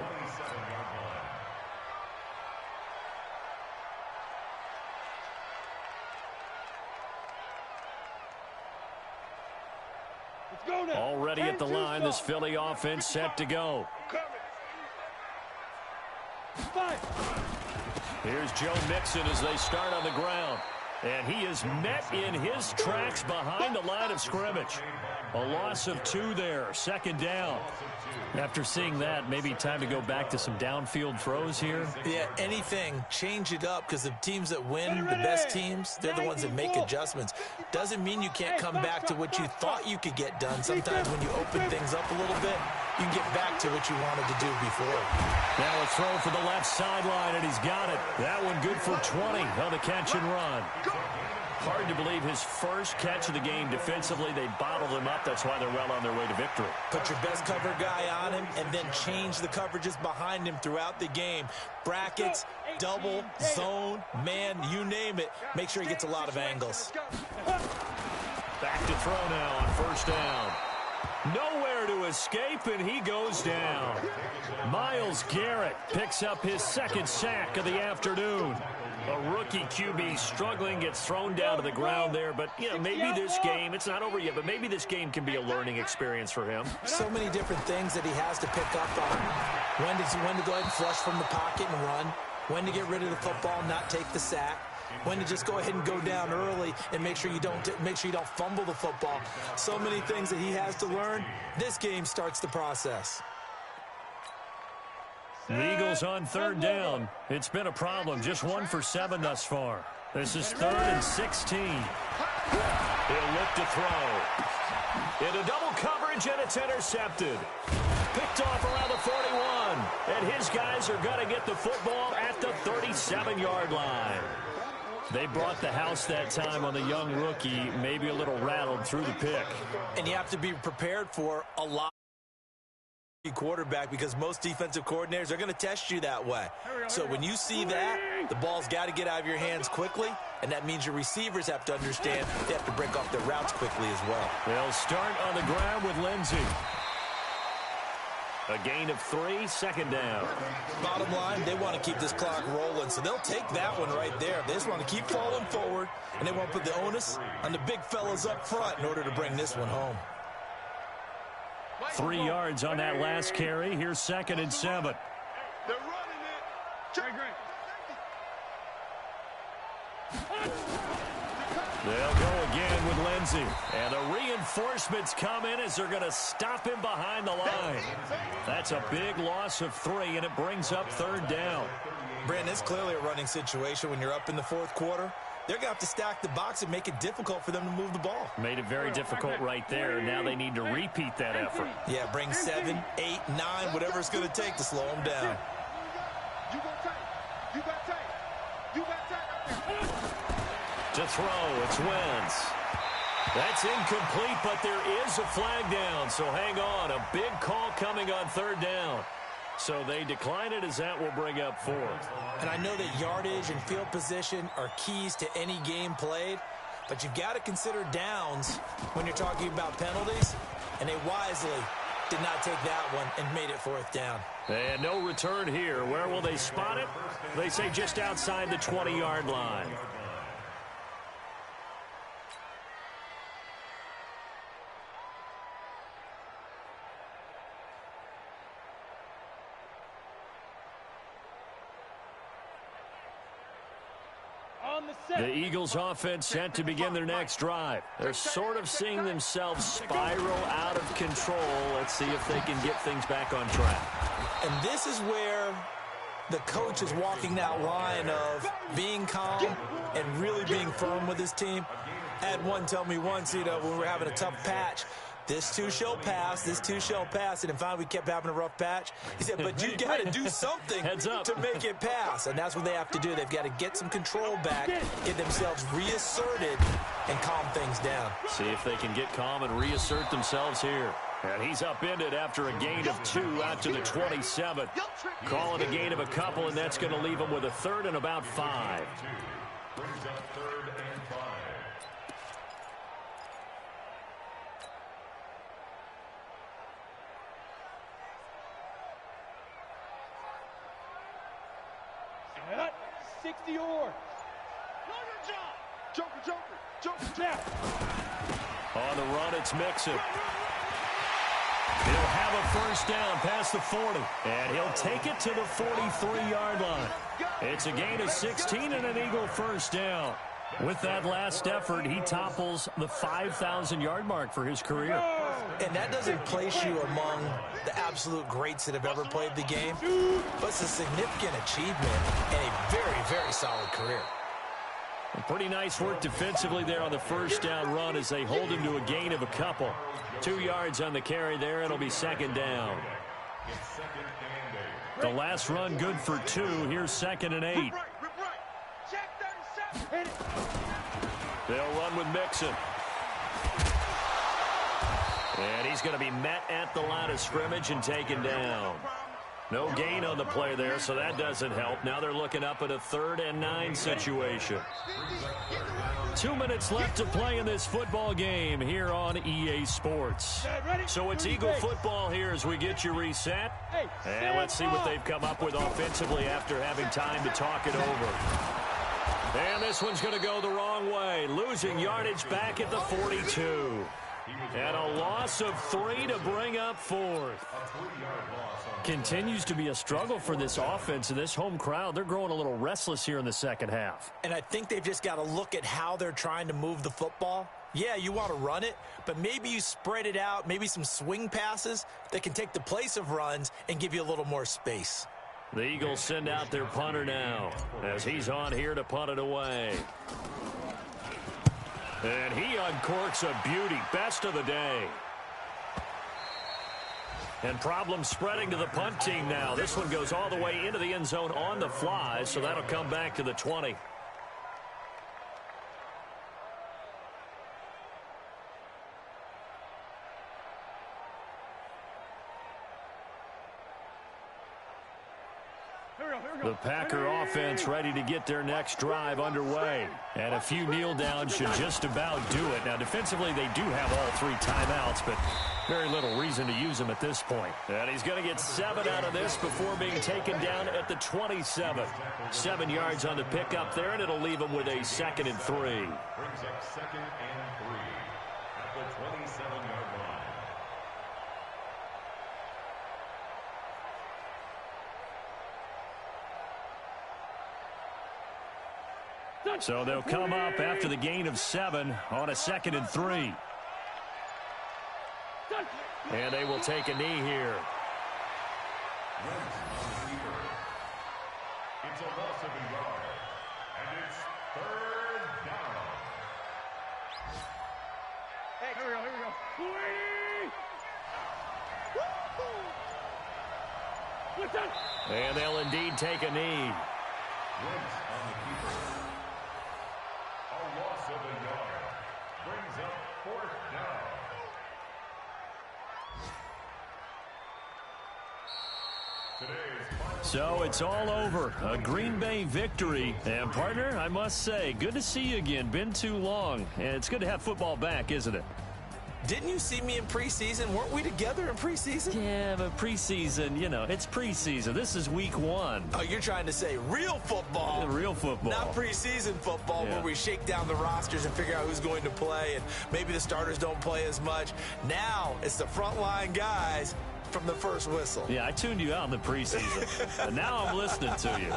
S1: Already at the line, this Philly offense set to go. Here's Joe Mixon as they start on the ground. And he is met in his tracks behind the line of scrimmage. A loss of 2 there, second down. After seeing that, maybe time to go back to some downfield throws here.
S4: Yeah, anything. Change it up because the teams that win, the best teams, they're the ones that make adjustments. Doesn't mean you can't come back to what you thought you could get done. Sometimes when you open things up a little bit, you can get back to what you wanted to do before.
S1: Now a throw for the left sideline, and he's got it. That one good for 20 on the catch and run. Hard to believe his first catch of the game defensively. They bottled him up. That's why they're well on their way to victory.
S4: Put your best cover guy on him and then change the coverages behind him throughout the game. Brackets, double, zone, man, you name it. Make sure he gets a lot of angles.
S1: Back to throw now on first down. Nowhere to escape, and he goes down. Myles Garrett picks up his second sack of the afternoon. A rookie QB struggling, gets thrown down to the ground there. But, you know, maybe this game, it's not over yet, but maybe this game can be a learning experience for him.
S4: So many different things that he has to pick up on. When to go ahead and flush from the pocket and run. When to get rid of the football and not take the sack. When to just go ahead and go down early and make sure you don't fumble the football. So many things that he has to learn. This game starts the process.
S1: The Eagles on third down. It's been a problem. Just 1 for 7 thus far. This is 3rd and 16. He'll look to throw. Into double coverage, and it's intercepted. Picked off around the 41. And his guys are going to get the football at the 37-yard line. They brought the house that time on the young rookie, maybe a little rattled through the pick.
S4: And you have to be prepared for a lot. Quarterback, because most defensive coordinators are going to test you that way. So when you see that, the ball's got to get out of your hands quickly, and that means your receivers have to understand they have to break off their routes quickly as well.
S1: They'll start on the ground with Lindsey. A gain of 3, second down.
S4: Bottom line, they want to keep this clock rolling, so they'll take that one right there. They just want to keep falling forward, and they want to put the onus on the big fellas up front in order to bring this one home.
S1: 3 yards on that last carry. Here's 2nd and 7.
S2: They're running it.
S1: They'll go again with Lindsey. And the reinforcements come in as they're going to stop him behind the line. That's a big loss of 3, and it brings up 3rd down.
S4: Brandon, it's clearly a running situation when you're up in the 4th quarter. They're going to have to stack the box and make it difficult for them to move the ball.
S1: Made it very difficult right there. Now they need to repeat that effort.
S4: Yeah, bring 7, 8, 9, whatever it's going to take to slow them down.
S2: You got tape. You got tape. You got tape.
S1: To throw, it's Wentz. That's incomplete, but there is a flag down. So hang on, a big call coming on 3rd down. So they decline it as that will bring up 4th.
S4: And I know that yardage and field position are keys to any game played, but you've got to consider downs when you're talking about penalties, and they wisely did not take that one and made it 4th down.
S1: And no return here. Where will they spot it? They say just outside the 20-yard line. The Eagles offense set to begin their next drive. They're sort of seeing themselves spiral out of control. Let's see if they can get things back on track.
S4: And this is where the coach is walking that line of being calm and really being firm with his team. I had one tell me once, when we were having a tough patch, this too shall pass, this too shall pass. And finally we kept having a rough patch. He said, but you got to do something to make it pass. And that's what they have to do. They've got to get some control back, get themselves reasserted, and calm things down.
S1: See if they can get calm and reassert themselves here. And he's upended after a gain of 2 out to the 27. Calling a gain of a couple, and that's going to leave him with a 3rd and about 5.
S3: Brings up 3rd and 5.
S5: Set. 60 yards.
S2: Joker.
S1: On the run, it's Mixon. He'll have a 1st down past the 40. And he'll take it to the 43-yard line. It's a gain of 16 and an Eagle 1st down. With that last effort, he topples the 5,000-yard mark for his career.
S4: And that doesn't place you among the absolute greats that have ever played the game, but it's a significant achievement and a very, very solid career.
S1: Pretty nice work defensively there on the 1st down run as they hold him to a gain of a couple. 2 yards on the carry there. It'll be 2nd down. The last run good for 2. Here's 2nd and 8. They'll run with Mixon. And he's going to be met at the line of scrimmage and taken down. No gain on the play there, so that doesn't help. Now they're looking up at a 3rd and 9 situation. 2 minutes left to play in this football game here on EA Sports. So it's Eagle football here as we get you reset. And let's see what they've come up with offensively after having time to talk it over. And this one's going to go the wrong way. Losing yardage back at the 42. And a loss of 3 to bring up 4th. Continues to be a struggle for this offense and this home crowd. They're growing a little restless here in the second half.
S4: And I think they've just got to look at how they're trying to move the football. Yeah, you want to run it, but maybe you spread it out, maybe some swing passes that can take the place of runs and give you a little more space.
S1: The Eagles send out their punter now as he's on here to punt it away. And he uncorks a beauty. Best of the day. And problems spreading to the punt team now. This one goes all the way into the end zone on the fly, so that'll come back to the 20. The Packer offense ready to get their next drive underway. And a few kneel downs should just about do it. Now, defensively, they do have all 3 timeouts, but very little reason to use them at this point. And he's going to get 7 out of this before being taken down at the 27. 7 yards on the pickup there, and it'll leave him with a 2nd and 3.
S3: Brings up 2nd and 3 at the 27-yard line.
S1: So they'll come up after the gain of 7 on a 2nd and 3. And they will take a knee here.
S3: It's a loss of a yard. And it's 3rd down.
S5: Hey, here we go.
S1: And they'll indeed take a knee.
S3: Wentz on the keeper. A loss of a yard. Brings up 4th down.
S1: So it's all over. A Green Bay victory. And, partner, I must say, good to see you again. Been too long. And it's good to have football back, isn't it?
S4: Didn't you see me in preseason? Weren't we together in preseason?
S1: Yeah, but preseason, you know, it's preseason. This is week 1.
S4: Oh, you're trying to say real football.
S1: Yeah, real football.
S4: Not preseason football where we shake down the rosters and figure out who's going to play, and maybe the starters don't play as much. Now it's the frontline guys from the first whistle.
S1: Yeah, I tuned you out in the preseason. And now I'm listening to you.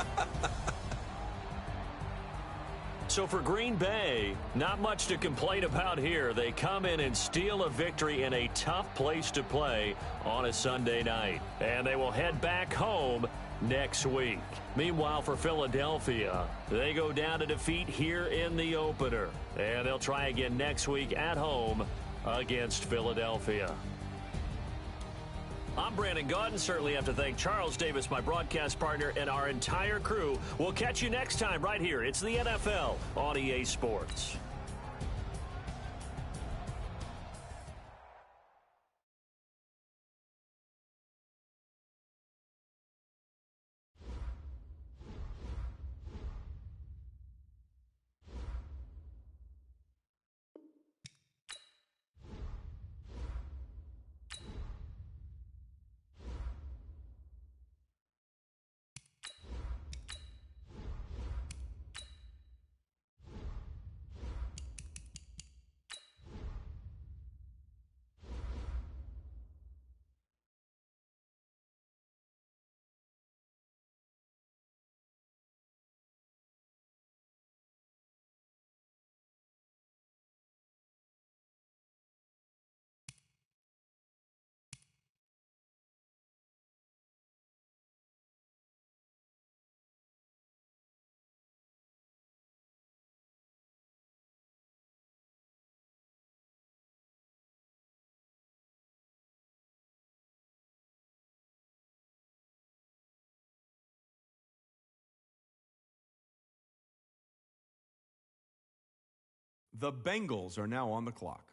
S1: So for Green Bay, not much to complain about here. They come in and steal a victory in a tough place to play on a Sunday night. And they will head back home next week. Meanwhile, for Philadelphia, they go down to defeat here in the opener. And they'll try again next week at home against Philadelphia. I'm Brandon Gaudin. Certainly have to thank Charles Davis, my broadcast partner, and our entire crew. We'll catch you next time right here. It's the NFL on EA Sports.
S3: The Bengals are now on the clock.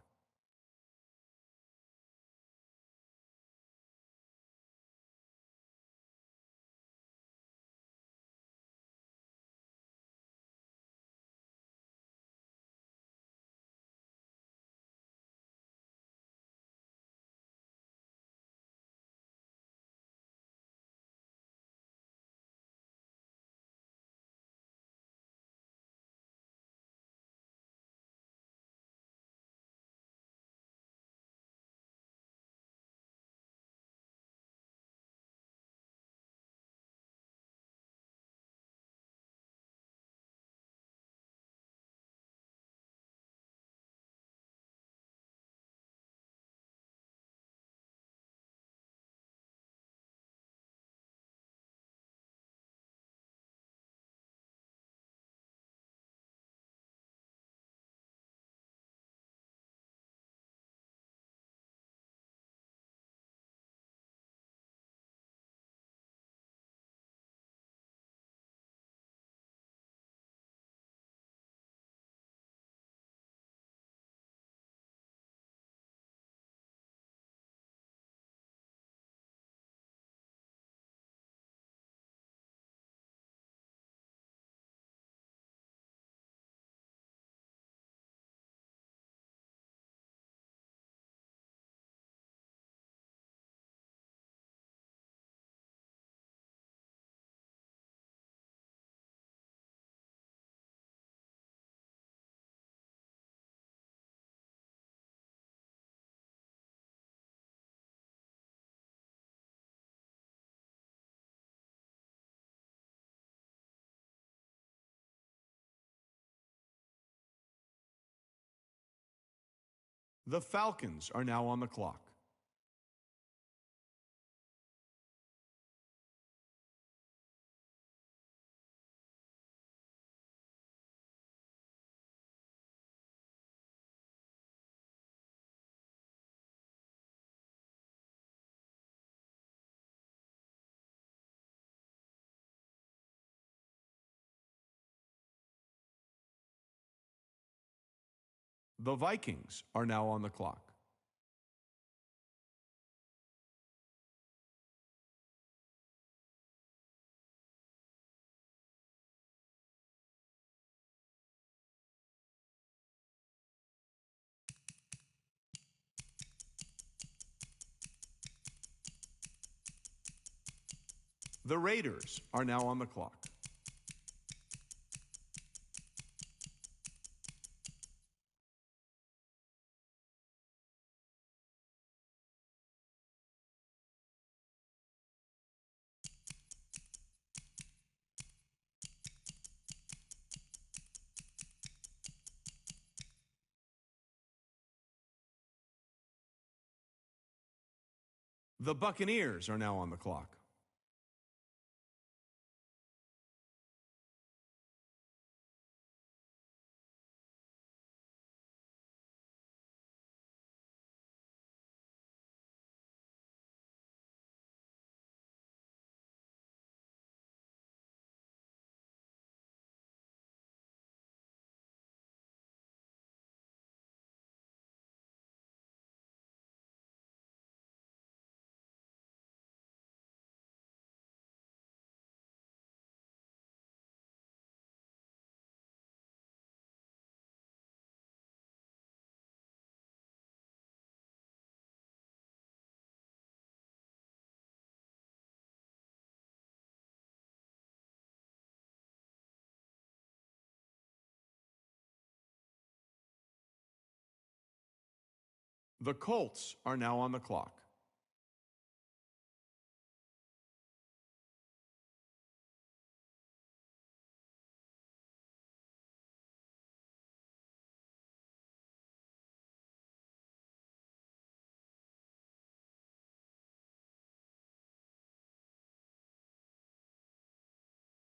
S3: The Falcons are now on the clock. The Vikings are now on the clock. The Raiders are now on the clock. The Buccaneers are now on the clock. The Colts are now on the clock.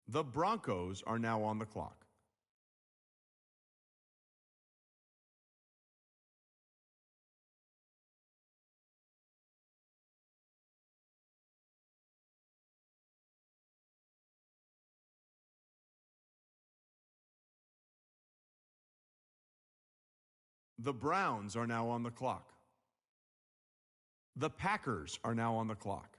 S3: The Broncos are now on the clock.
S6: The Browns are now on the clock. The Packers are now on the clock.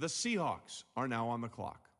S6: The Seahawks are now on the clock.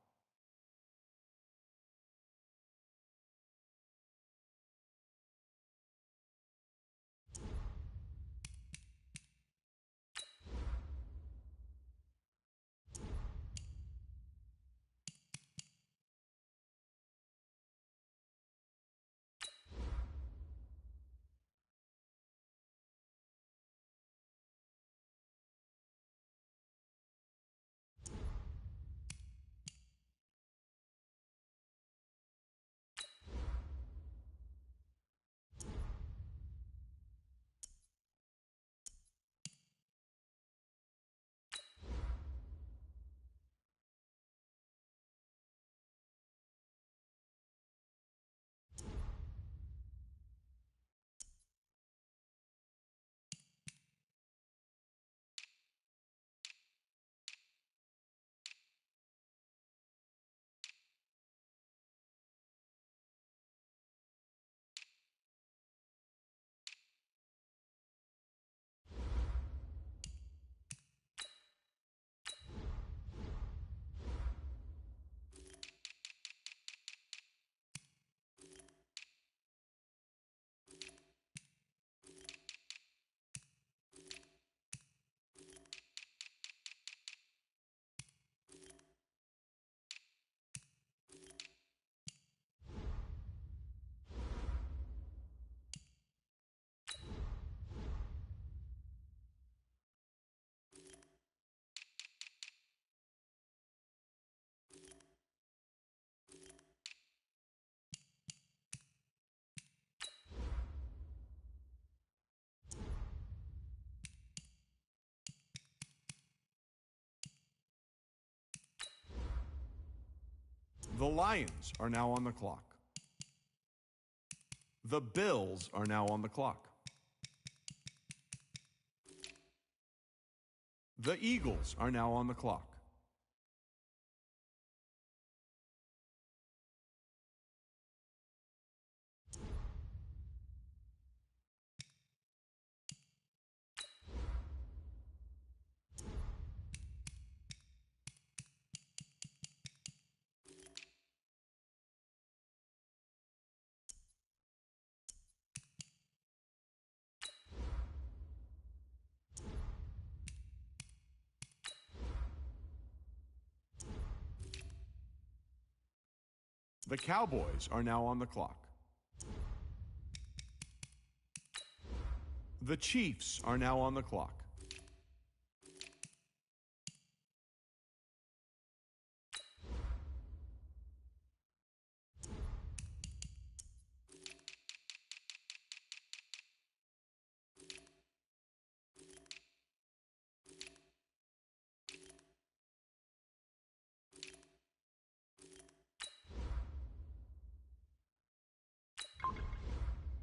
S6: The Lions are now on the clock. The Bills are now on the clock. The Eagles are now on the clock. The Cowboys are now on the clock. The Chiefs are now on the clock.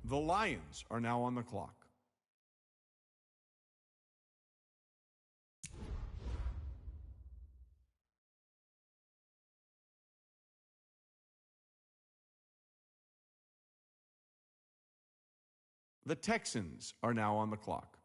S6: The Lions are now on the clock. The Texans are now on the clock.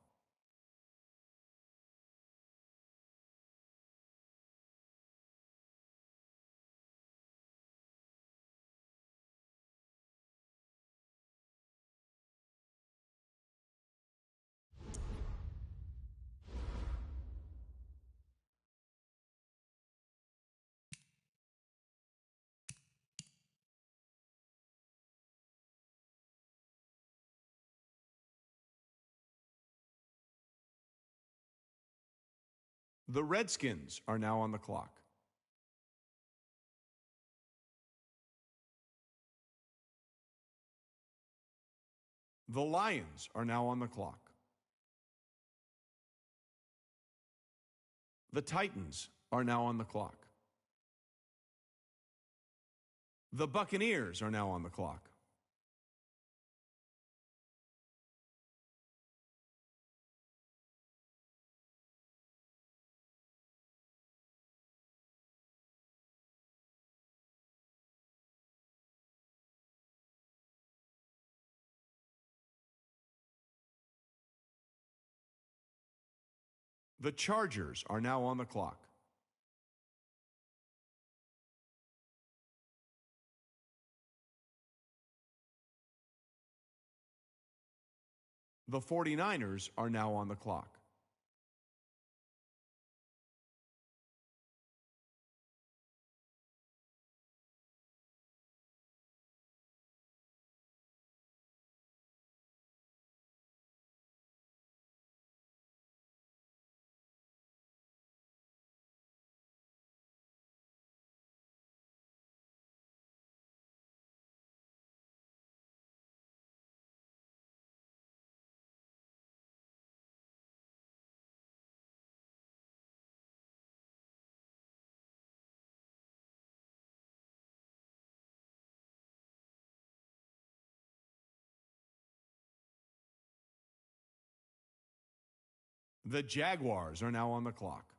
S6: The Redskins are now on the clock. The Lions are now on the clock. The Titans are now on the clock. The Buccaneers are now on the clock. The Chargers are now on the clock. The 49ers are now on the clock. The Jaguars are now on the clock.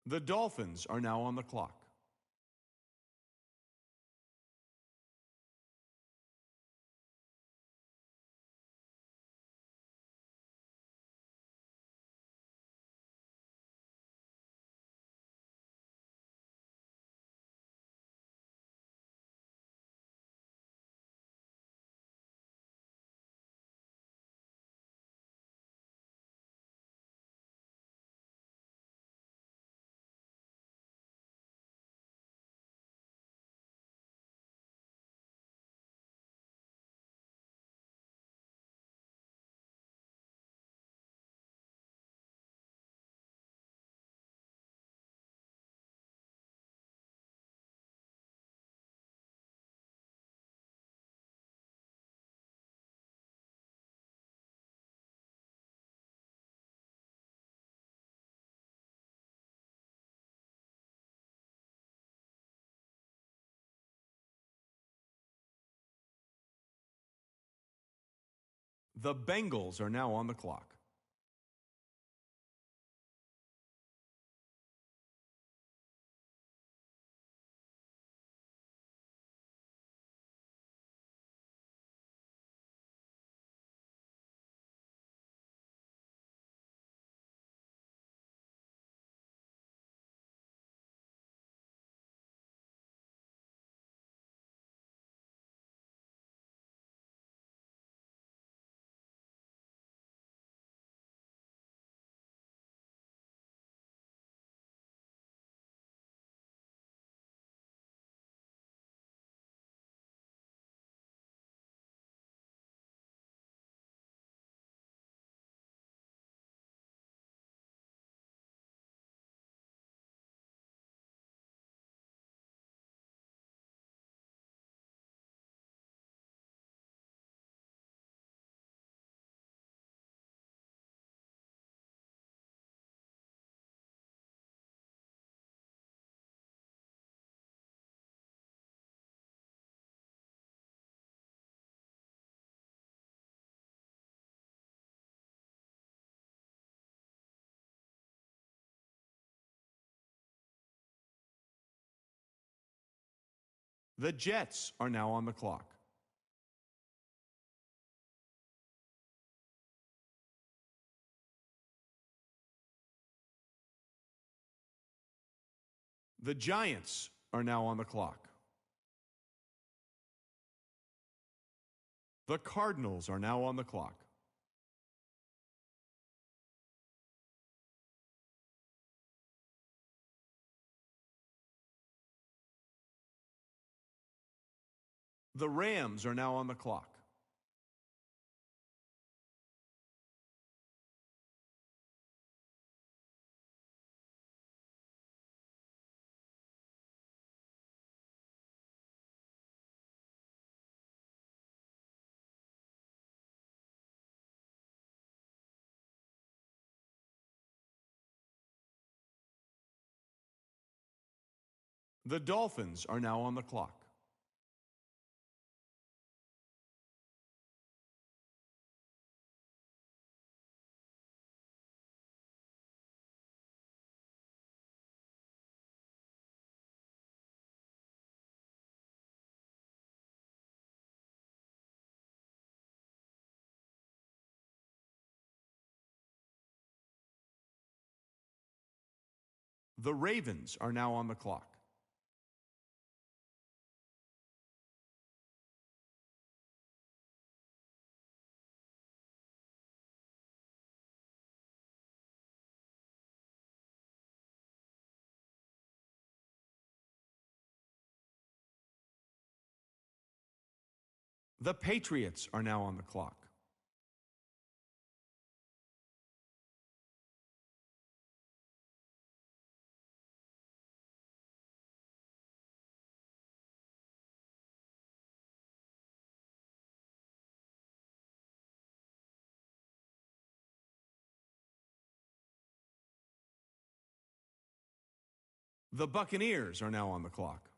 S6: The Dolphins are now on the clock. The Bengals are now on the clock. The Jets are now on the clock. The Giants are now on the clock. The Cardinals are now on the clock. The Rams are now on the clock. The Dolphins are now on the clock. The Ravens are now on the clock. The Patriots are now on the clock. The Buccaneers are now on the clock.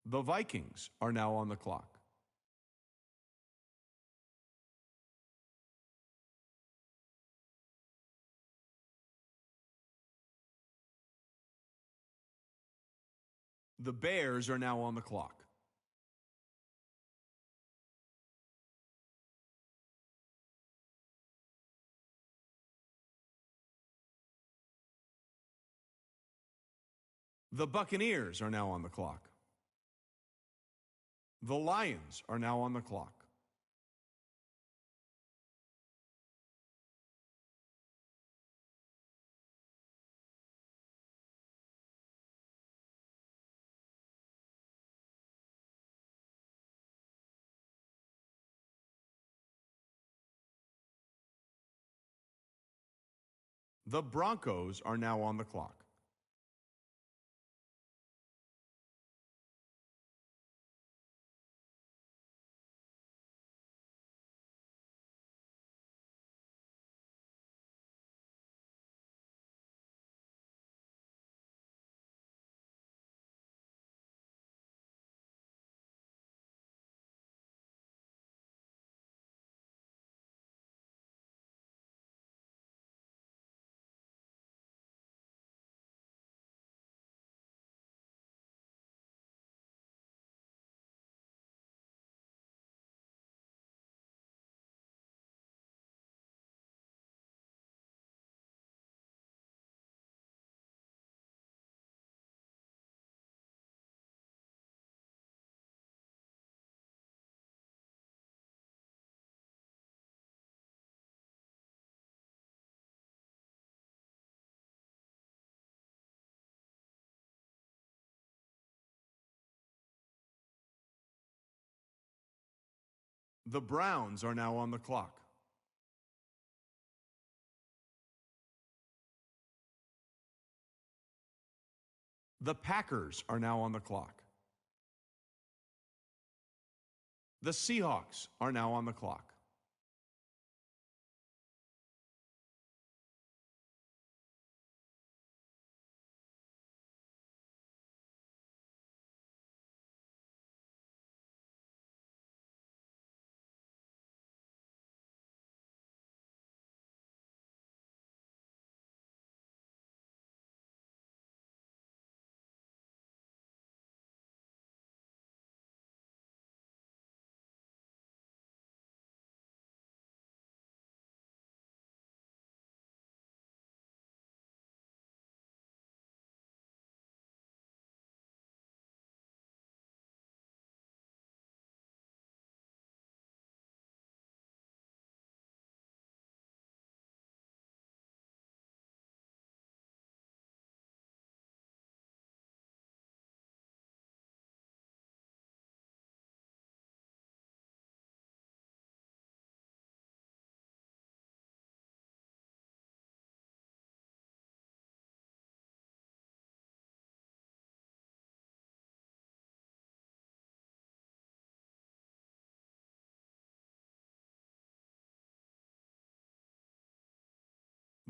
S6: The Vikings are now on the clock. The Bears are now on the clock. The Buccaneers are now on the clock. The Lions are now on the clock. The Broncos are now on the clock. The Browns are now on the clock. The Packers are now on the clock. The Seahawks are now on the clock.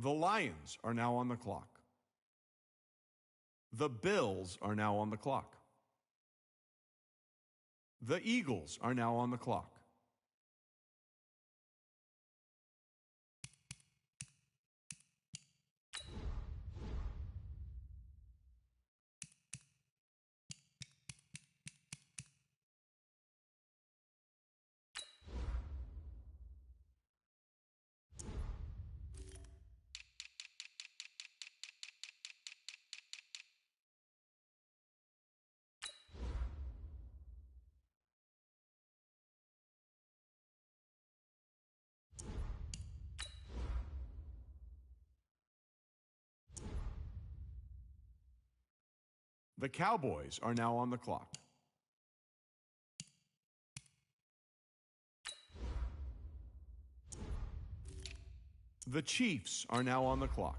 S6: The Lions are now on the clock. The Bills are now on the clock. The Eagles are now on the clock. The Cowboys are now on the clock. The Chiefs are now on the clock.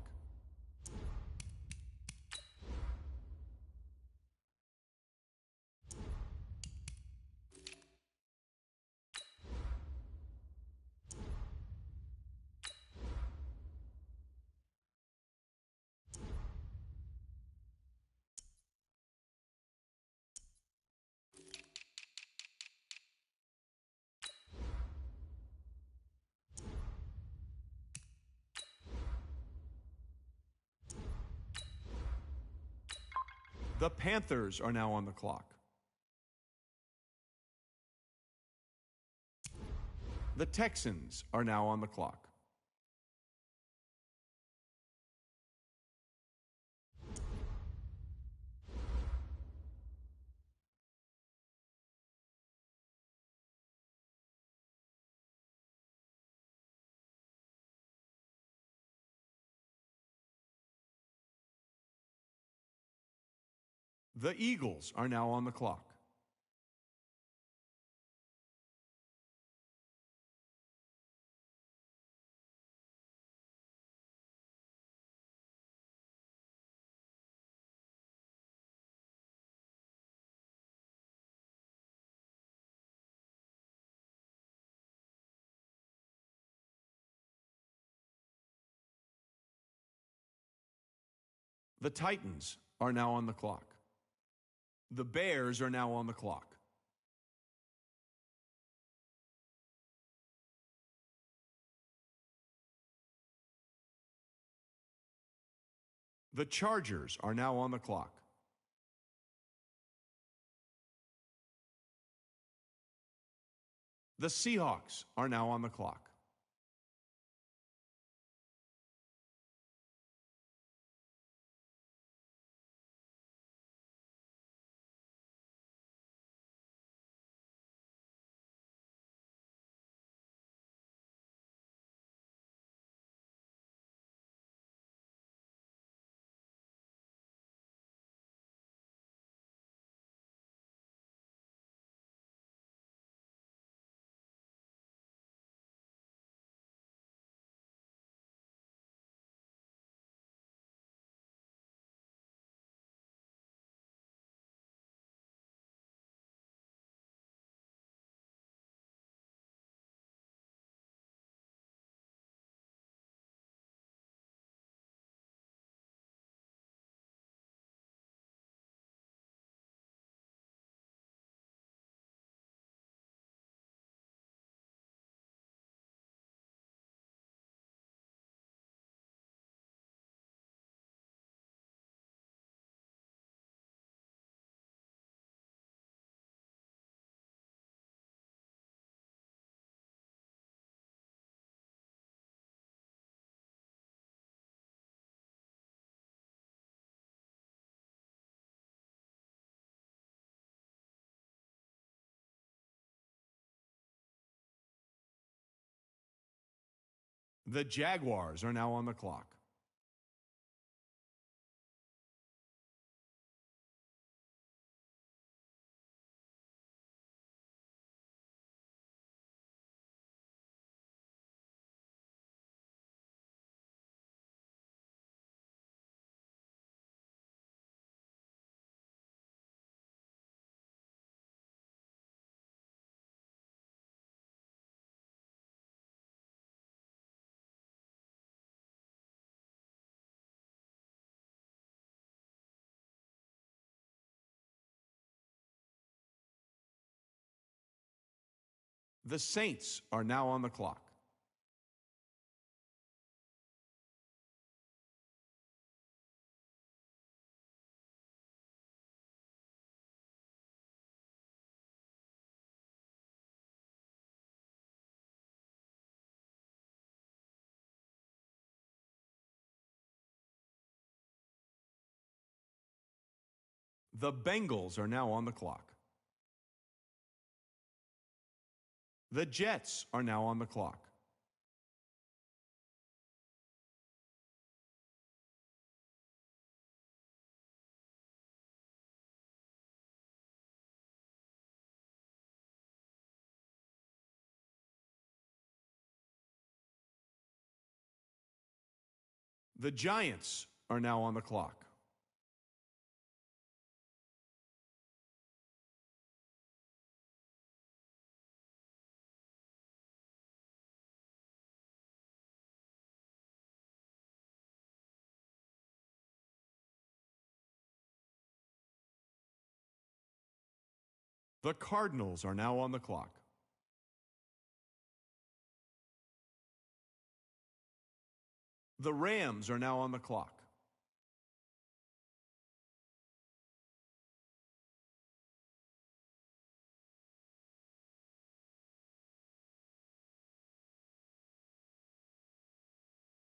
S6: The Panthers are now on the clock. The Texans are now on the clock. The Eagles are now on the clock. The Titans are now on the clock. The Bears are now on the clock. The Chargers are now on the clock. The Seahawks are now on the clock. The Jaguars are now on the clock. The Saints are now on the clock. The Bengals are now on the clock. The Jets are now on the clock. The Giants are now on the clock. The Cardinals are now on the clock. The Rams are now on the clock.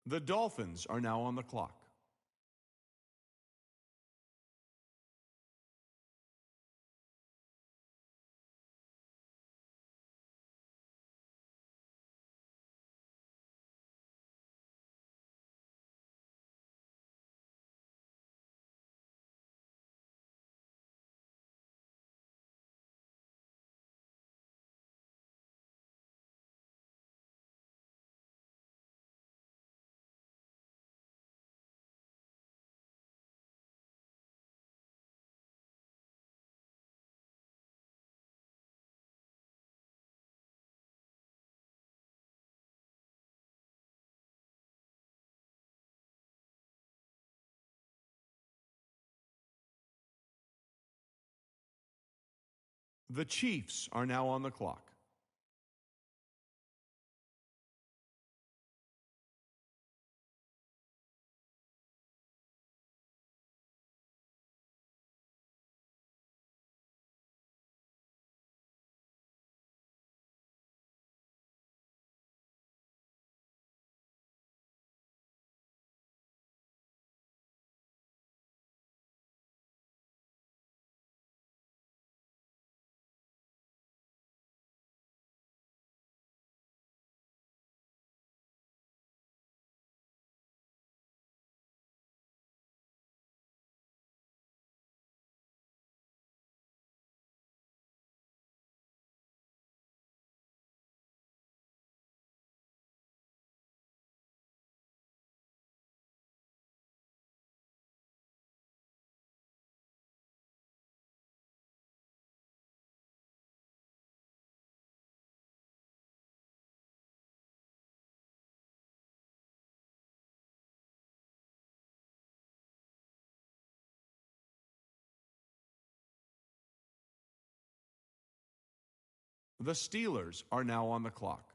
S6: The Dolphins are now on the clock. The Chiefs are now on the clock. The Steelers are now on the clock.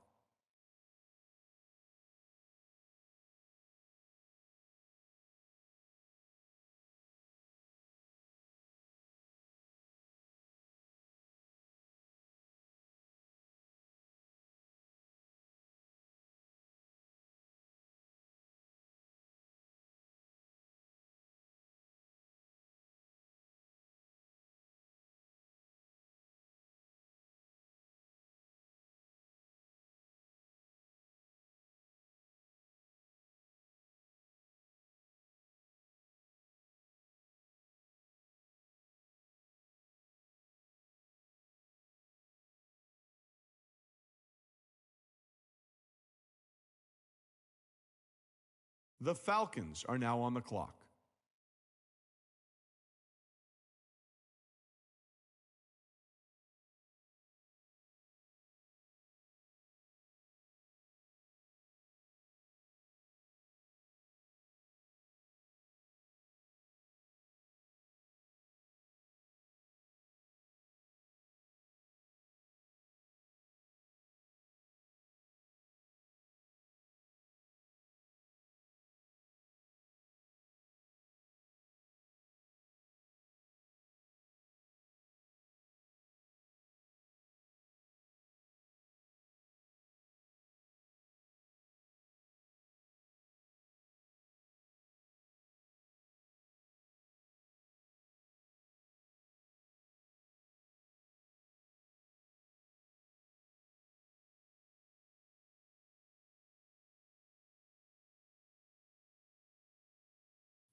S6: The Falcons are now on the clock.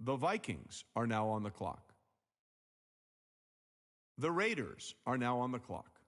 S6: The Vikings are now on the clock. The Raiders are now on the clock.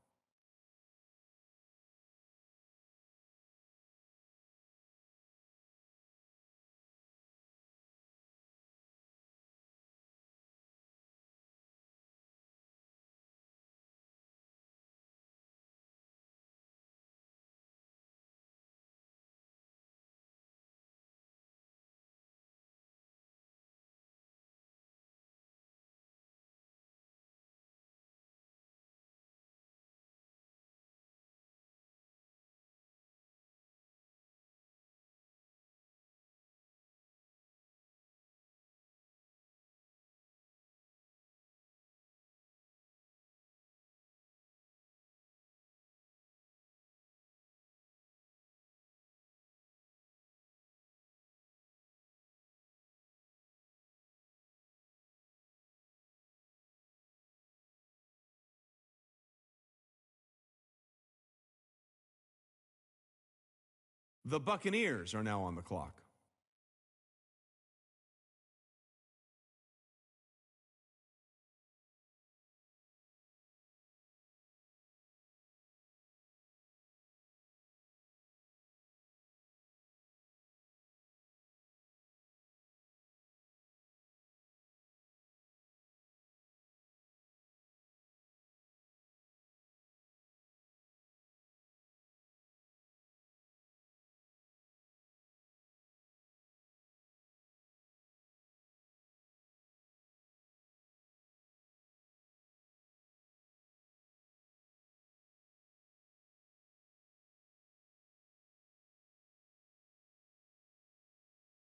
S6: The Buccaneers are now on the clock.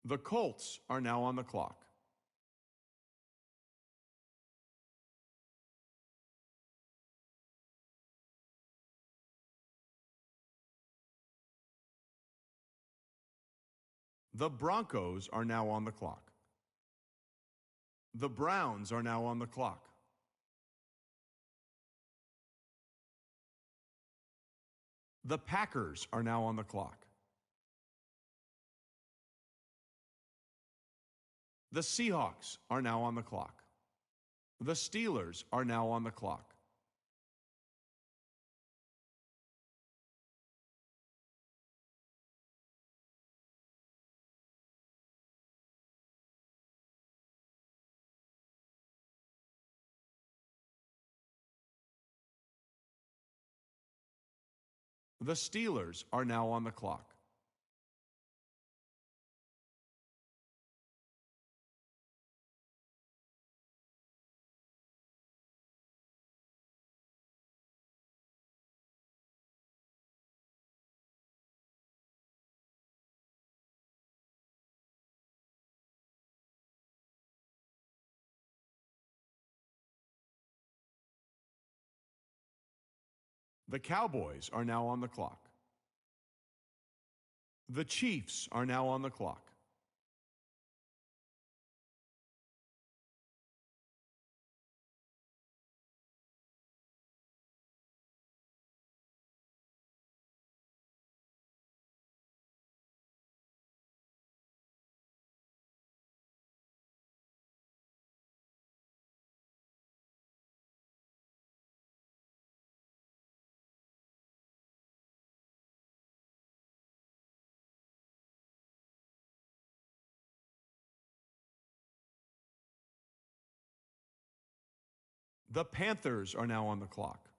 S6: The Colts are now on the clock. The Broncos are now on the clock. The Browns are now on the clock. The Packers are now on the clock. The Seahawks are now on the clock. The Steelers are now on the clock. The Steelers are now on the clock. The Cowboys are now on the clock. The Chiefs are now on the clock. The Panthers are now on the clock.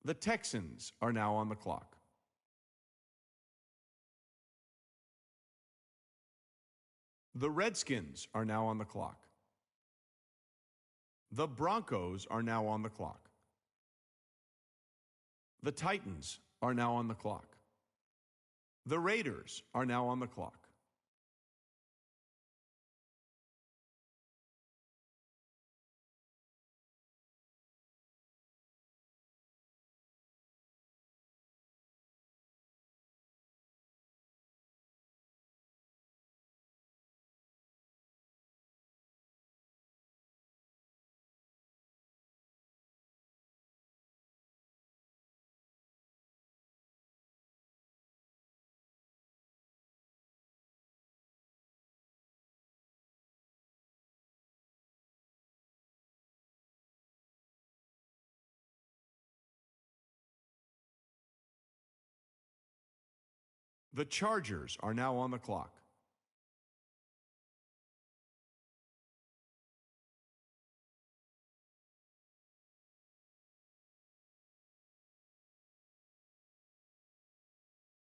S6: The Texans are now on the clock. The Redskins are now on the clock. The Broncos are now on the clock. The Titans are now on the clock. The Raiders are now on the clock. The Chargers are now on the clock.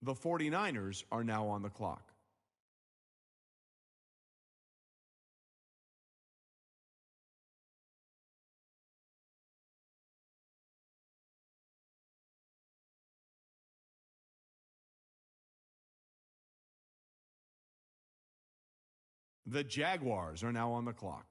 S6: The 49ers are now on the clock. The Jaguars are now on the clock.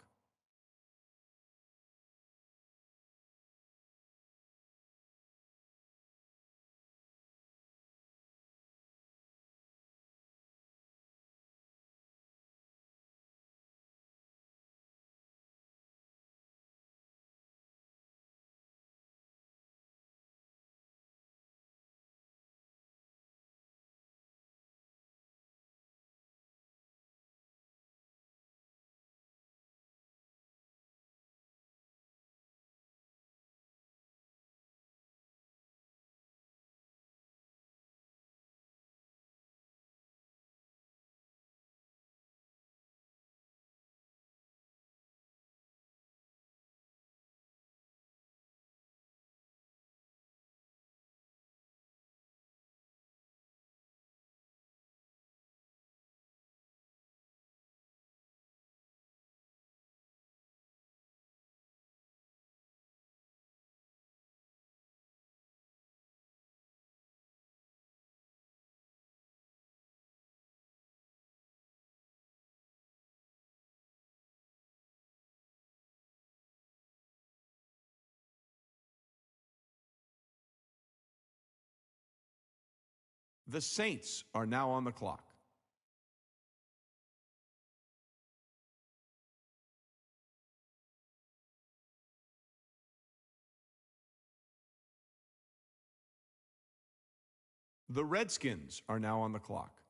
S6: The Saints are now on the clock. The Redskins are now on the clock.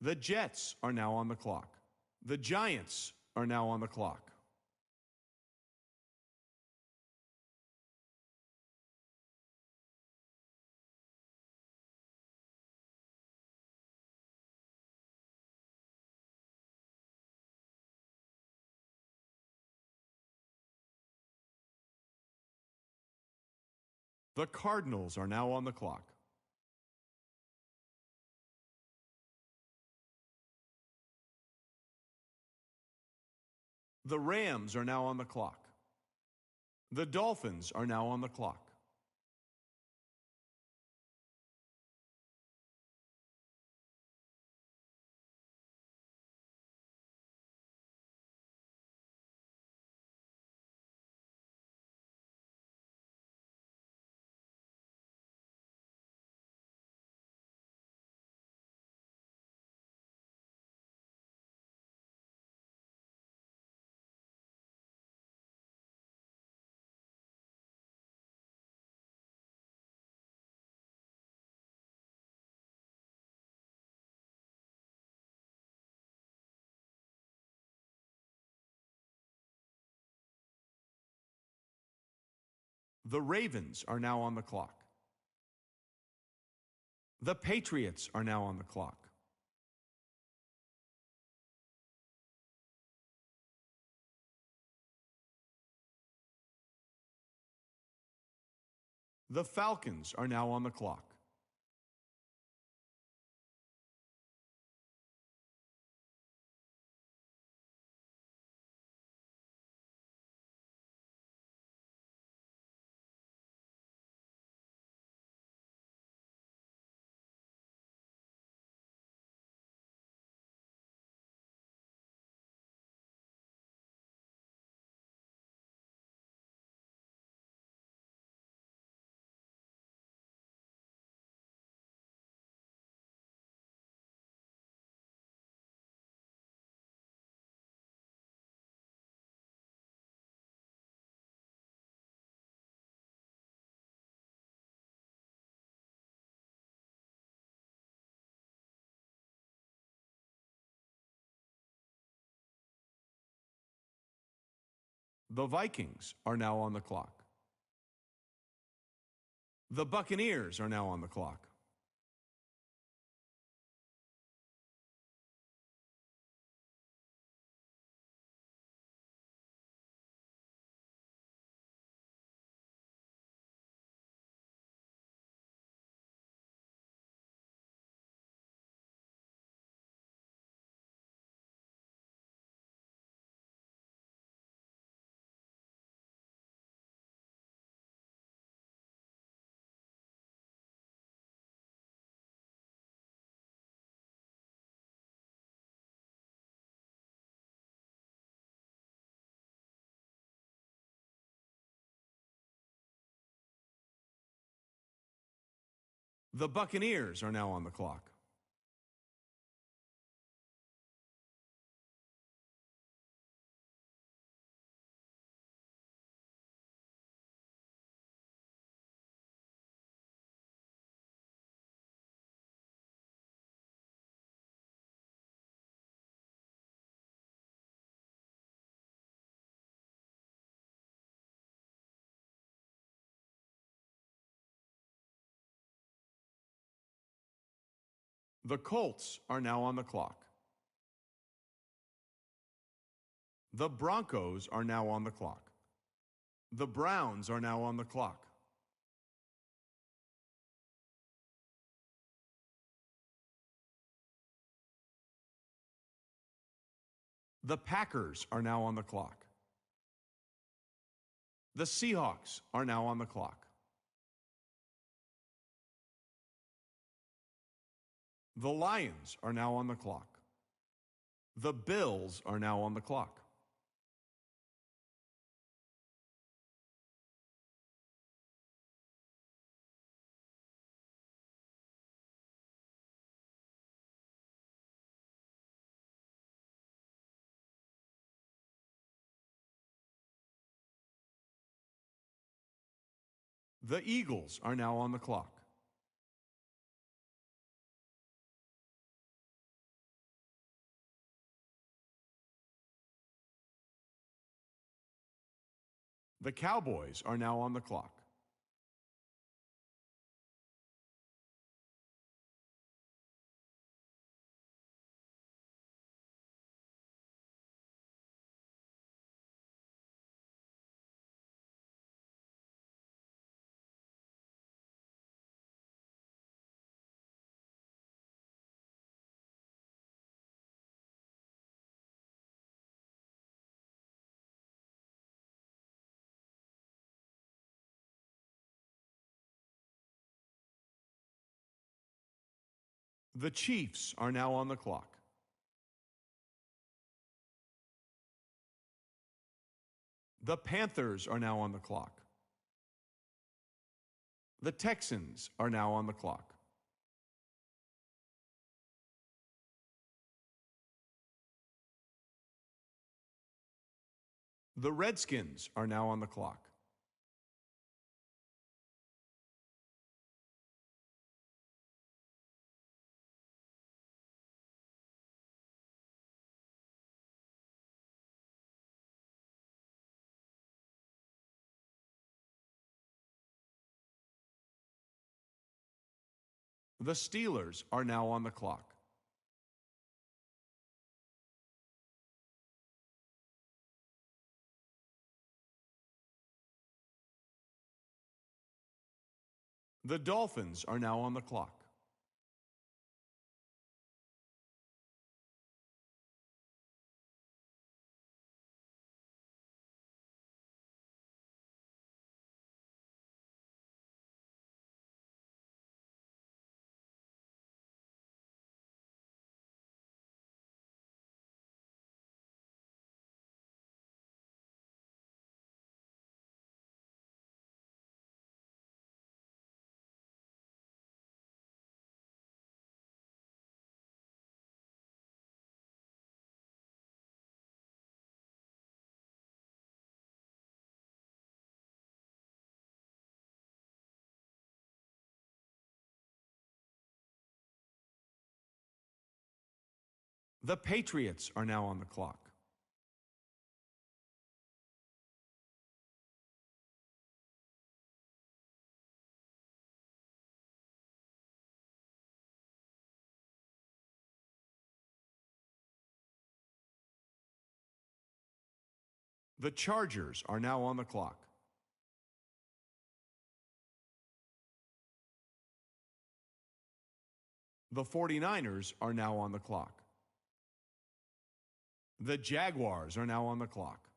S6: The Jets are now on the clock. The Giants are now on the clock. The Cardinals are now on the clock. The Rams are now on the clock. The Dolphins are now on the clock. The Ravens are now on the clock. The Patriots are now on the clock. The Falcons are now on the clock. The Vikings are now on the clock. The Buccaneers are now on the clock. The Buccaneers are now on the clock. The Colts are now on the clock. The Broncos are now on the clock. The Browns are now on the clock. The Packers are now on the clock. The Seahawks are now on the clock. The Lions are now on the clock. The Bills are now on the clock. The Eagles are now on the clock. The Cowboys are now on the clock. The Chiefs are now on the clock. The Panthers are now on the clock. The Texans are now on the clock. The Redskins are now on the clock. The Steelers are now on the clock. The Dolphins are now on the clock. The Patriots are now on the clock. The Chargers are now on the clock. The 49ers are now on the clock. The Jaguars are now on the clock.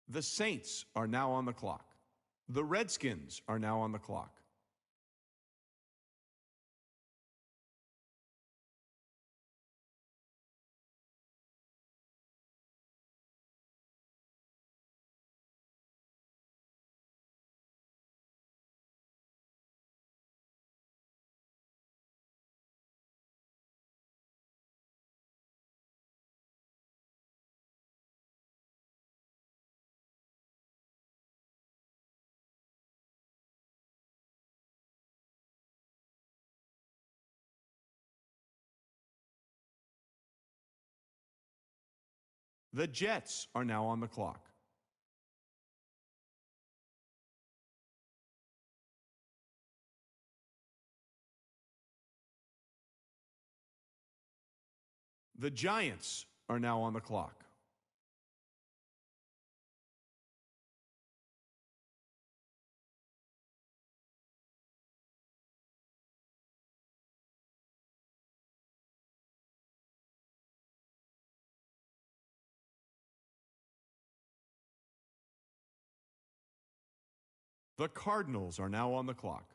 S6: The Saints are now on the clock. The Redskins are now on the clock. The Jets are now on the clock. The Giants are now on the clock. The Cardinals are now on the clock.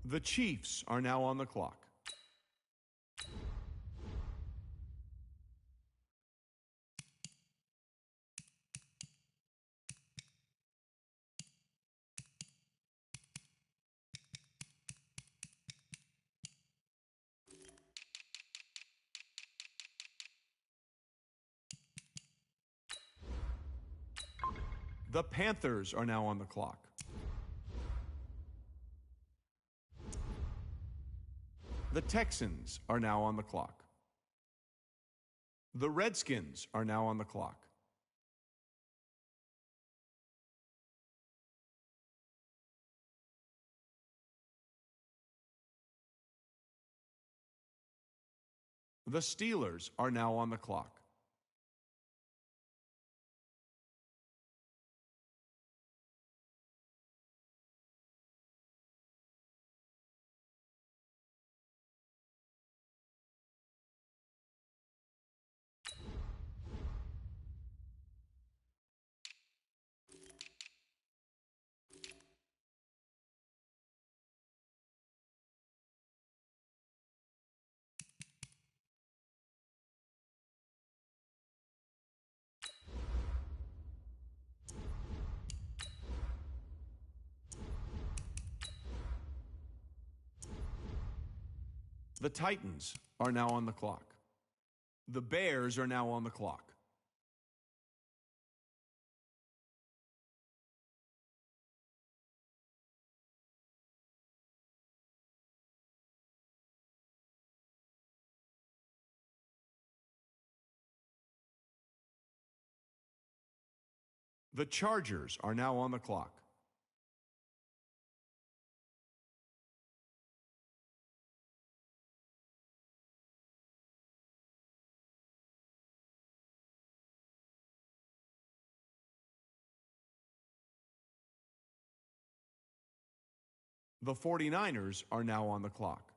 S6: The Chiefs are now on the clock. The Panthers are now on the clock. The Texans are now on the clock. The Redskins are now on the clock. The Steelers are now on the clock. The Titans are now on the clock. The Bears are now on the clock. The Chargers are now on the clock. The 49ers are now on the clock.